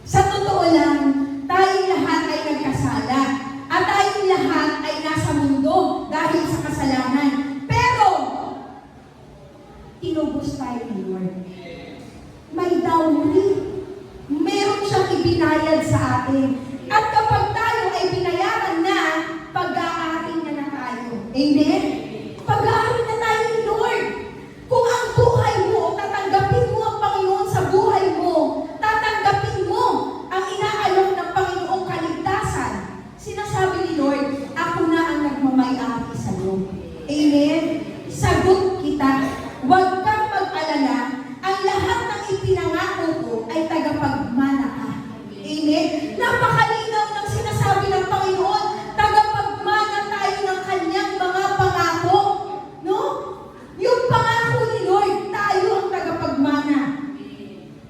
Sa totoo lang, tayong lahat ay nagkasala. At tayong lahat ay nasa mundo dahil sa kasalanan. Pero, tinubos tayo ni Lord. May dowry. Meron siyang ibinayad sa atin. At kapag tayo ay binayaran na, pag-aari na tayo. Amen? Pag-aari na tayo ni Lord. Kung ang buhay mo, tatanggapin mo ang Panginoon sa buhay mo, tatanggapin mo ang inaalok ng Panginoong kaligtasan, sinasabi ni Lord, ako na ang nagmamay-ari sa iyo. Amen? Sagot kita. Huwag kang mag-alala. Ang lahat ng ipinangako ko ay tagapagmana ka. Amen? Napakalinaw ng sinasabi ng Panginoon, tagapagmana tayo ng kanyang mga pangako. No? Yung pangako ni Lord, tayo ang tagapagmana.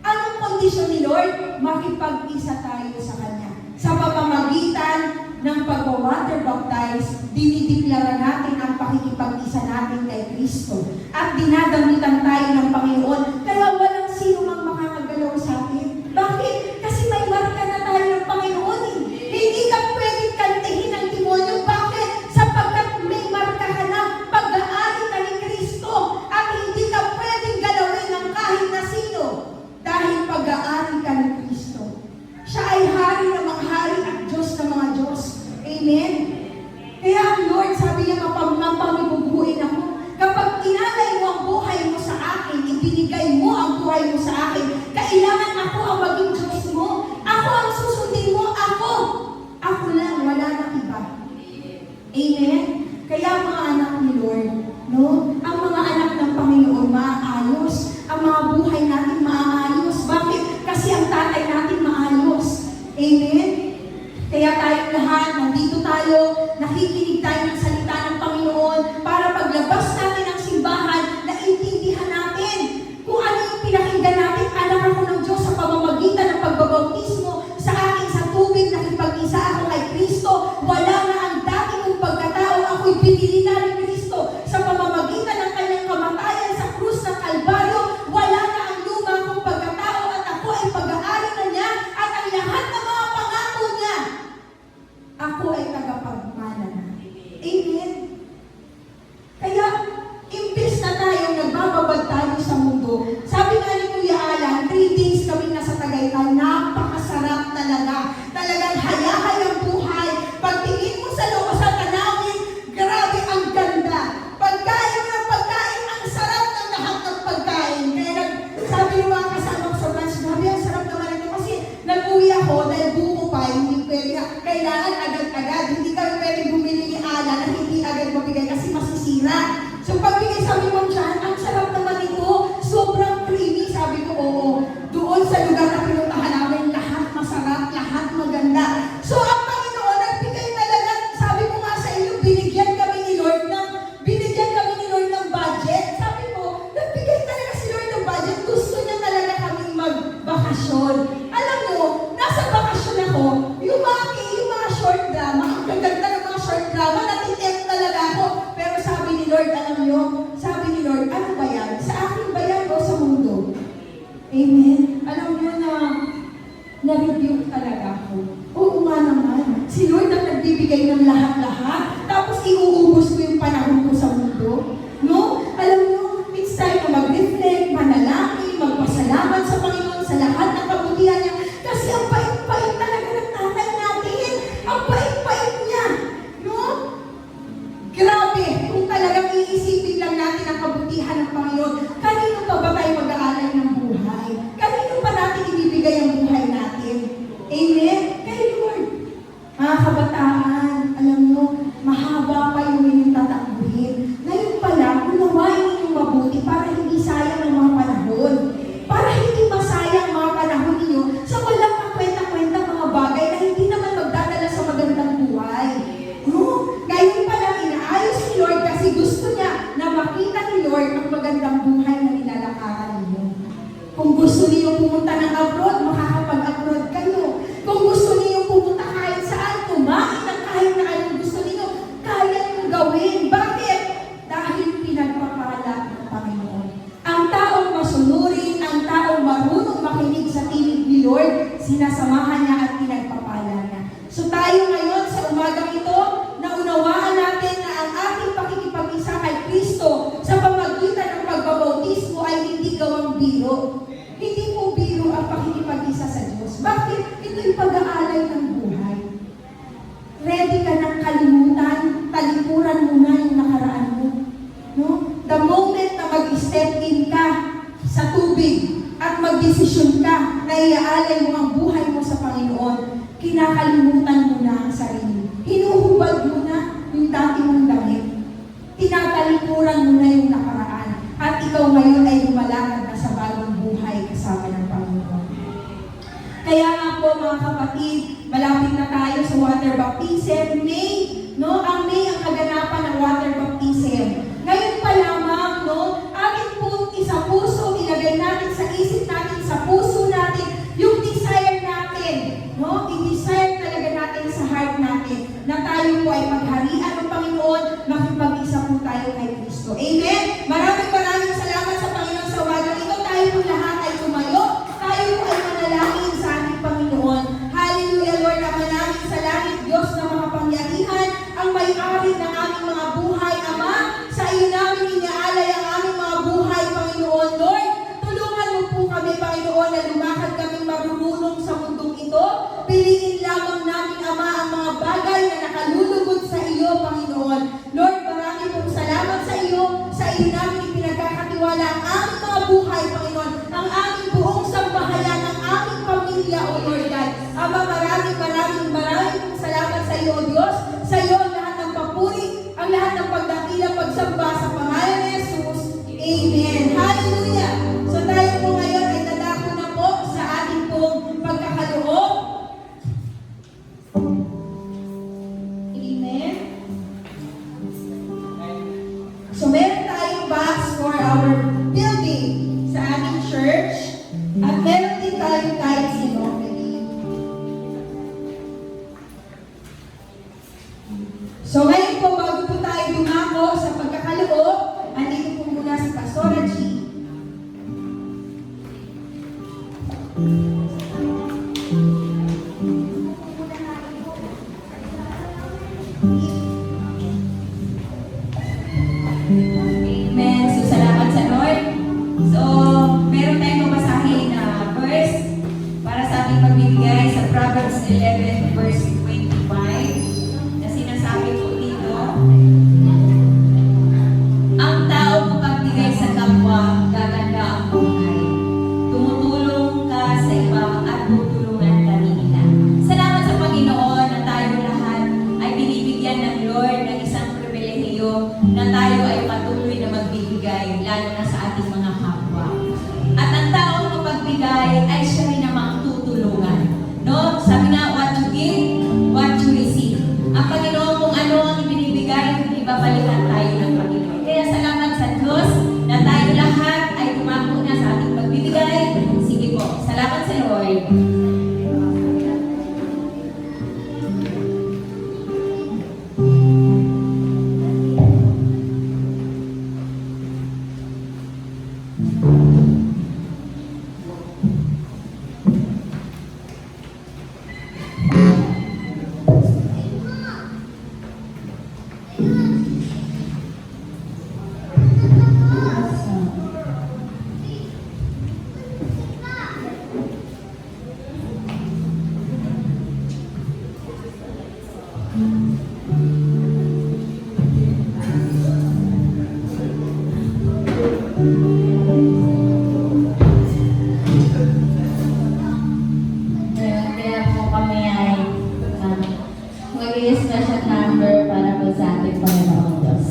Anong kondisyon ni Lord? Makipag-isa tayo sa Kanya. Sa pamamagitan ng pag-water baptize, dinideklara natin ang pakikipag-isa natin kay Kristo. At dinadamitan tayo ng Panginoon. Kaya walang sino mang makakagalaw sa atin. Bakit? Kasi may marka na tayo ng Panginoon eh. Hindi ka pwedeng kantihin ng demonyo. Bakit? Sapagkat may marka ka na, pag-aari ka ni Kristo. At hindi ka pwedeng galawin ng kahit na sino. Dahil pag-aari ka ni Kristo. Siya ay hari ng mga hari at Diyos ng mga Diyos. Amen? Kaya ang Lord, sabi niya, mapamiguguin ako. Kapag inalay mo ang buhay mo sa akin, ibinigay mo ang buhay mo sa akin, kailangan ako ang maging Diyos mo. Ako ang susundin mo. Ako lang, wala nang iba. Amen? Kaya mga anak ni Lord, no? Ang mga anak ng Panginoon, maayos. Ang mga buhay natin maayos. Bakit? Kasi ang tatay natin maayos. Amen? Kaya tayong lahat, nandito tayo, nakikinig tayo ng salita ng Panginoon para paglabas natin ng simbahan, naintindihan natin kung ano yung pinakinggan natin. Anak ako ng Diyos sa pamamagitan ng pagbabautismo sa akin sa tubig, nakipag-isa ako kay Kristo. Wala na ang dati kong pagkatao, ako'y binili na ni Kristo sa pamamagitan ng kanyang kamatayan sa krus ng Kalbaryo. Wala na ang luma kong pagkatao at ako ay pag-aari na niya at ang lahat ng mga pangako niya. Ako ay tagapagmana na. Amen? Kaya, imbes na tayo nagbababad tayo sa mundo, sabi nga ni Kuya Alan, 3 days kami nasa Tagaytay, napakasarap talaga. Talagang hayahay ang buhay. Pagtingin mo sa loob sa tanawin, grabe ang ganda. Pagkain mo ng pagkain, ang sarap ng lahat ng pagkain. Kaya sabi ng mga kasama ko sa branch, grabe ang sarap naman ito. Kasi nag-uwi ako dahil buko pa, hindi pwede. Kailangan agad-agad. Hindi kami pwede bumili ni Alan na hindi agad mabigay kasi masisira. So pagbigay sabi mo dyan, ang sarap naman ito. Sobrang creamy. Sabi ko, oo. Doon sa lugar na pinuntahan namin, lahat masarap, lahat maganda. So ang Panginoon, nagbigay talaga, sabi ko nga sa inyo, binigyan kami ni Lord ng budget. Sabi ko, nagbigay talaga si Lord ng budget. Gusto niya talaga kaming magbakasyon. Alam mo, nasa bakasyon ako, yung mga short drama, ang gaganda ng mga short drama, natitent talaga ako. Pero sabi ni Lord, alam niyo, sabi ni Lord, ano ba yan? Sa akin ba yan o sa mundo? Amen? Alam niyo na-rebuke talaga ako. Oo nga naman. Si Lord ang nagbibigay ng lahat-lahat. Tapos iuubos ko yung panahon ko sa mundo. No? Alam niyo, it's time na mag-reflect, manalangin, magpasalamat sa Panginoon sa lahat ng kabutihan niya. Kasi ang pait-pait talaga ng tatay natin. Ang pait-pait niya. No? Grabe, kung talagang iisipin lang natin ang kabutihan ng Panginoon, kanino pa ba tayo mag-aalay ng buhay? Kanino pa natin ibibigay ang buhay natin? Amen? Kay Lord. Mga kabataan, alam gusto niyo pumunta ng abroad, makakapag-abroad kayo. Kung gusto niyo pumunta kahit saan, kumain ng kahit na anong gusto niyo, kaya niyo gawin. Bakit? Dahil pinagpapala ng Panginoon. Ang taong masunurin, ang taong marunong makinig sa tinig ni Lord, sinasamahan niya at pinagpapala niya. So tayo ngayon sa umagang ito, naunawaan natin na ang ating pakikipag-isa kay Kristo sa pamagitan ng pagbabautismo ay hindi gawang biro. Hindi po biro ang pakikipag-isa sa Diyos. Bakit? Ito'y pag-aalay ng buhay. Ready ka ng kalimutan, talikuran mo na yung nakaraan mo. No? The moment na mag-step in ka sa tubig at magdesisyon ka na iaalay mo ang buhay mo sa Panginoon, kinakalimutan mo na ang sarili. Hinuhubad mo na yung dati mong damit. Tinatalikuran mo na yung nakaraan. At ikaw ngayon ay lumalakad na sa bagong buhay kasama ng Panginoon. Kaya nga po mga kapatid, malapit na tayo sa water baptism. May, no? Ang May ang kaganapan ng water baptism. Ngayon pa lamang, no? Atin po isa puso, ilagay natin sa isip natin, sa puso natin, yung desire natin, no? I-desire talaga natin sa heart natin na tayo po ay pagharian ng Panginoon, makipag-isa po tayo kay Kristo. Amen? Maraming salamat sa Panginoon sa umagang ito. Tayo po lahat ay tumayo. Tayo po ay manalangin sa ating Panginoon. Hallelujah, Lord, Ama namin sa langit, Diyos na makapangyarihan, ang may-ari ng aming mga buhay, Ama. Sa iyo namin iniaalay ang aming mga buhay, Panginoon. Lord, tulungan mo po kami, Panginoon, na lumakad kami marunong sa mundong ito. Piliin lamang namin, Ama, ang mga bagay na nakalulugod sa iyo, Panginoon. Lord, marami pong salamat sa iyo. Sa iyo namin ipinagkakatiwala ang aming mga buhay, Panginoon. Ang aming buong sambahayan, ang aming pamilya, O Lord God. Ama, maraming pong salamat sa iyo, O Diyos. Sa iyo ang lahat ng papuri, ang lahat ng pagdakila, pagsamba sa pangalan ni Jesus. Amen. Hallelujah. So tayo po ngayon ay dadako na po sa ating pong pagkakaloob. Amen. So meron tayong box for our building sa ating church at meron din tayong tithes and offering. So ngayon po, bago po tayo dumako sa pagkakaloob, andito po muna si Pastora G. Amen. So, salamat sa Lord. So, meron tayong mabasahin na verse para sa ating pagbibigay sa Proverbs 11 verse 25 na sinasabi po dito, ang tao mapagbigay sa kapwa, gaganda ang buhay. Tumutulong ka sa iba at tutulungan ka nila. Salamat sa Panginoon na tayo lahat ay binibigyan ng Lord ng isang pribilehiyo na tayo ay patuloy na magbibigay, lalo na sa ating mga kapwa. At ang taong mapagbigay ay siya rin namang tutulungan. No? Sabi nga, what you give, what you receive. Ang Panginoon kung ano ang ibinibigay, ibabalikan tayo ng Panginoon. Kaya salamat sa Diyos na tayo lahat ay tumako na sa ating pagbibigay. Sige po, salamat sa Lord. Kaya po kami ay mag-i-special number para po sa ating Panginoon Diyos.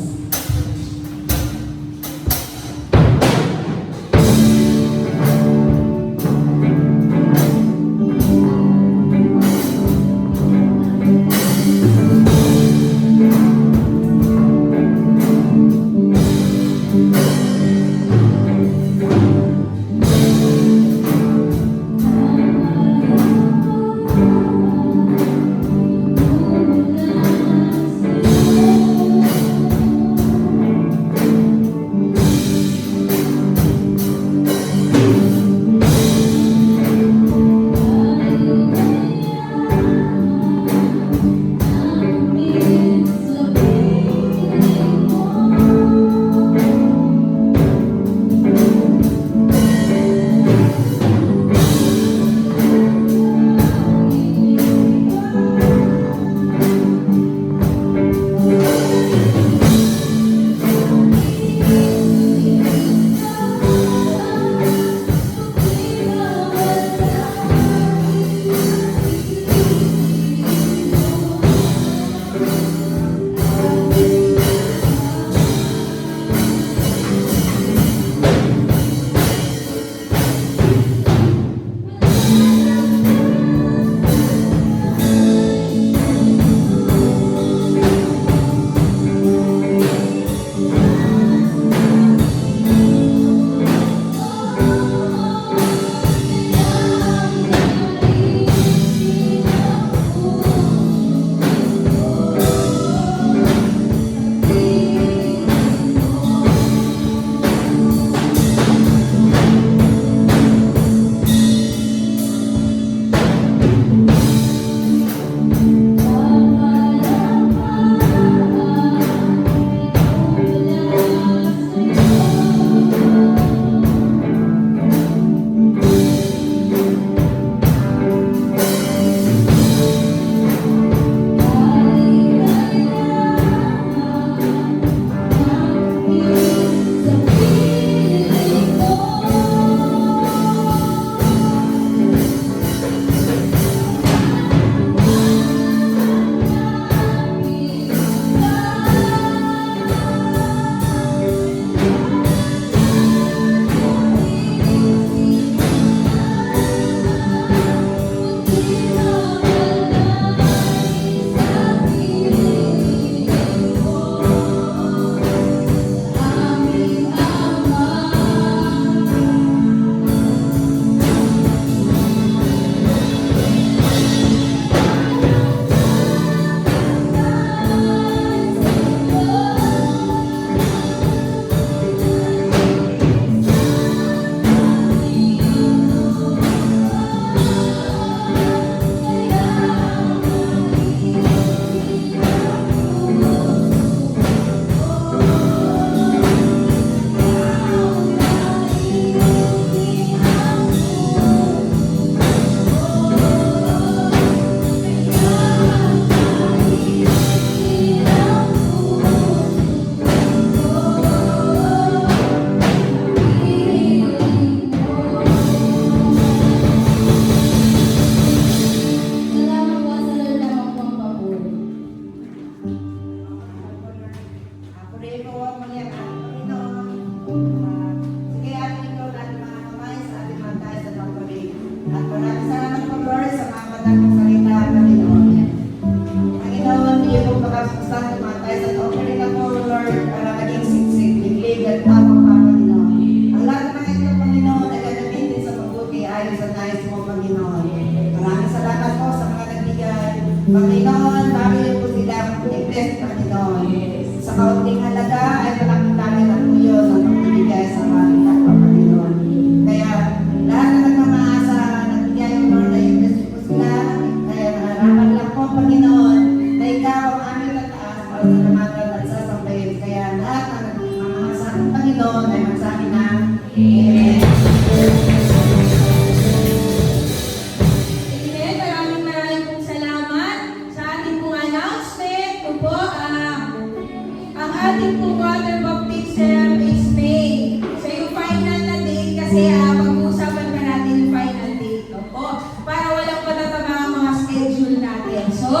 makasasal, tumatay sa offering ako, Lord, para maging siksik, liglig at tamang Panginoon. Ang lahat ng ito, Panginoon, ay gagamitin sa mabuti ayon sa nais mo, Panginoon. Maraming salamat po sa mga nagbigay. Panginoon, bagay po silang i-bless, Panginoon. Sa kaunting halaga ay malaking langit at puyo sa pagbibigay sa mga kapwa, Panginoon. Kaya lahat na nagmamaasa, nagbigay mo, Lord, ay i-bless po sila. Kaya naraman lang po, Panginoon, na ikaw ang aming tataas para sa kamatan at sasambayin. Kaya lahat na nagmamaasa ng Panginoon ay magsabi na, Amen. Amen. Maraming pong salamat sa ating pong announcement. Kung po, ang ating pong water baptism is May. So yung final na date kasi pag-uusapan pa natin yung final date. Opo, para walang patatama ang mga schedule natin. So,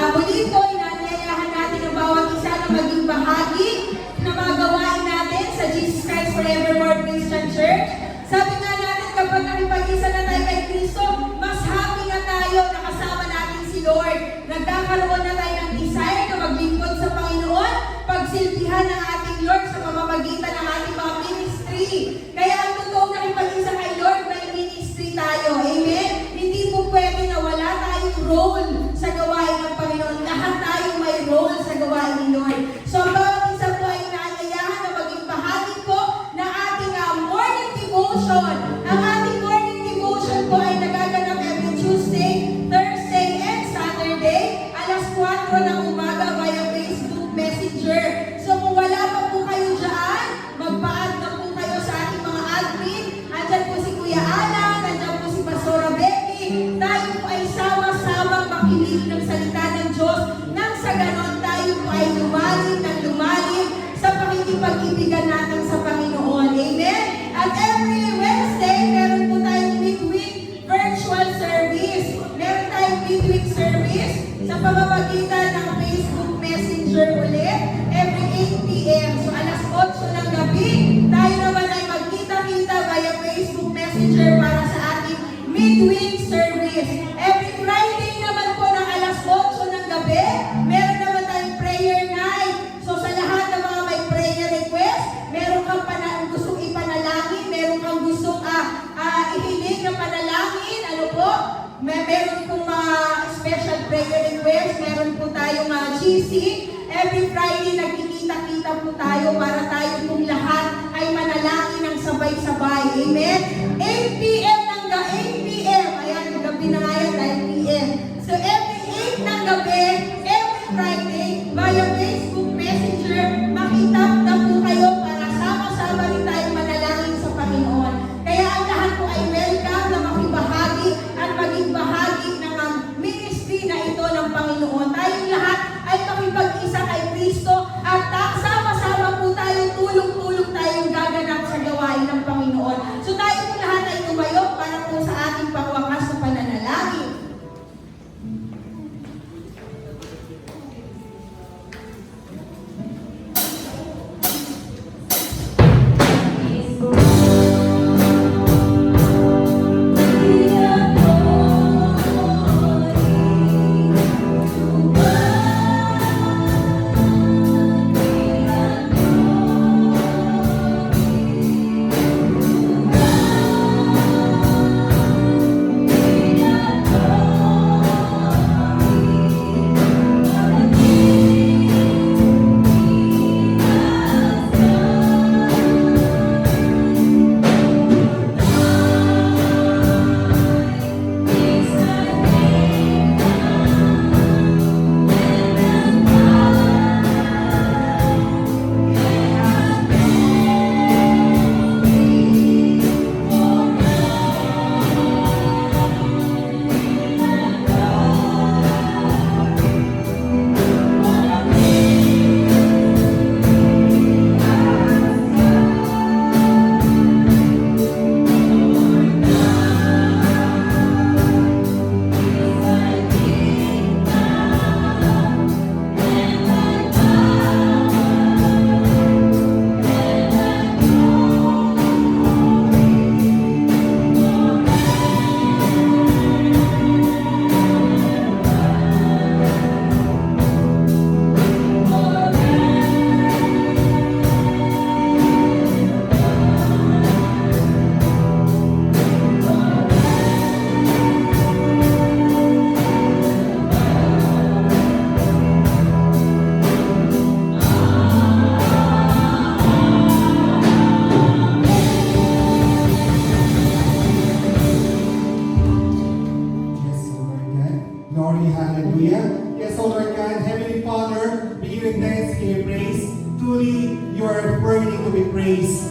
muli po, inanyayahan natin ang bawat isa na maging bahagi na mga gawain natin sa Jesus Christ Forevermore Christian Church. Sabi nga natin, kapag nakipag-isa na tayo kay Kristo, mas happy na tayo na kasama natin si Lord. Nagkakaroon na tayo ng desire na maglingkod sa Panginoon, pagsilbihan ng ating Lord sa pamamagitan ng ating mga ministry. Kaya ang totoong nakipag-isa kay Lord, may ministry tayo. Amen? Hindi po pwede na wala tayong role sa gawain ng Panginoon. Lahat tayo may role sa gawain ni Lord. So, ang bawat isa po ay inaanyayahan na maging bahagi po ng ating morning devotion. Ang ating morning devotion po ay nagaganap every Tuesday, Thursday, and Saturday, alas 4 ng umaga via Facebook Messenger. So, kung wala pa po kayo dyan, magpa-add na po kayo sa ating mga admin. Andyan po si Kuya Alan, andyan po si Pastora Becky. Tayo po ay sama-sama makinig ng salita ng Diyos nang sa ganon tayo po ay lumalim sa pakikipag-ibigan natin sa Panginoon. Amen? At every Wednesday, meron po tayong midweek virtual service. Meron tayong midweek service sa pamamagitan ng Facebook Messenger ulit every 8 p.m. So alas 8 ng gabi, tayo naman ay magkita-kita via Facebook Messenger para sa ating midweek service. Every Friday naman po ng alas 8 ng gabi, meron naman tayong prayer night. So sa lahat ng mga may prayer request, meron kang gustong ipanalangin, meron kang gustong ihiling na panalangin, ano po? Meron pong mga special prayer request, meron po tayong GC. Every Friday nagkikita-kita po tayo para tayo pong lahat ay manalangin ng sabay-sabay. Amen? 8 p.m. Ayan, gabi na nga yan dahil p.m. So every 8 ng gabi, every Friday, via Facebook Messenger, makitap na po kayo para sama-sama rin tayo manalangin sa Panginoon. Kaya ang lahat po ay welcome na makibahagi at maging bahagi ng ministry na ito ng Panginoon. Tayong lahat ay makipag-isa kay Kristo at sama-sama po tayo, tulong-tulong tayong gaganap sa gawain ng Panginoon. So tayo po lahat ay tumayo para po sa ating pangwakas na pananalangin. be praised. Truly, you are worthy to be praised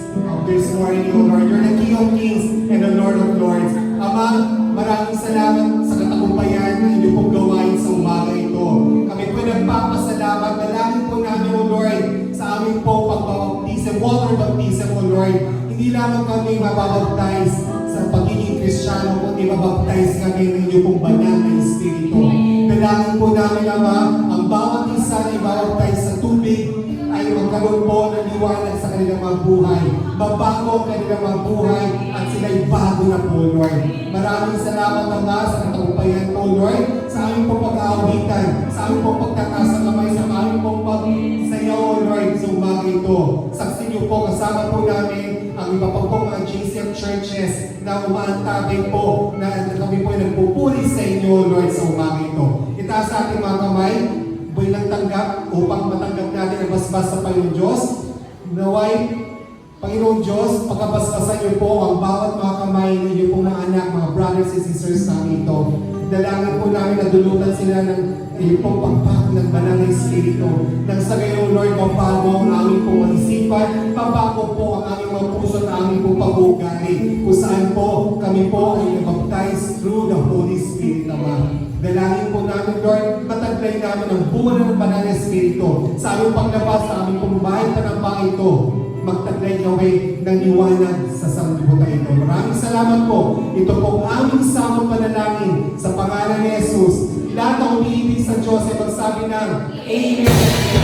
this morning, O Lord. You're the King of Kings and the Lord of Lords. Ama, maraming salamat sa katagumpayan na inyo pong gawain sa umaga ito. Kami po nagpapasalamat. Dalangin po namin, O Lord, sa aming pong pagbabaptism, water baptism, O Lord. Hindi lamang kami mababaptize sa pagiging Kristiyano, kundi mabaptize kami ng inyo pong banal na Espiritu. Dalangin po namin, Ama, ang bawat isa na ibabaptize sa tubig ay magkaroon po ng liwanag sa kanilang mga buhay. Mabago ang kanilang mga buhay at sila'y bago na po, Lord. Maraming salamat, Ama, sa katagumpayan po, Lord, sa aming pong pag-aawitan, sa aming pong pagtataas ng kamay, sa aming pong pagsayaw, Lord, sa umaga ito. Saksi niyo po, kasama po namin ang iba pa pong mga JCF churches na umaantabay po na kami po ay nagpupuri sa inyo, Lord, sa umaga ito. Itaas sa ating mga kamay, buhay ng tanggap upang matanggap natin ang basbas sa Panginoon Diyos. Naway, Panginoon Diyos, pagkabasbasan niyo po ang bawat mga kamay ng inyo pong mga anak, mga brothers and sisters namin ito. Dalangin po namin na dulutan sila ng iyong pong pagpag ng banal na Espiritu. Nang sa gayon, Lord, mabago ang aming pong isipan, mabago po ang aming mga puso at aming pong pag-uugali. Kung saan po kami po ay nabaptize through the Holy Spirit naman. Dalangin po namin, Lord, mataglay namin ang buwan ng banal na Espiritu. Sa aming paglabas, sa aming pong bahay panampang ito, magtaglay kami ng liwanag sa sanglibutan ito. Maraming salamat po. Ito po ang aming samang panalangin sa pangalan ni Jesus. Lahat ng umiibig sa Diyos ay magsabi ng Amen.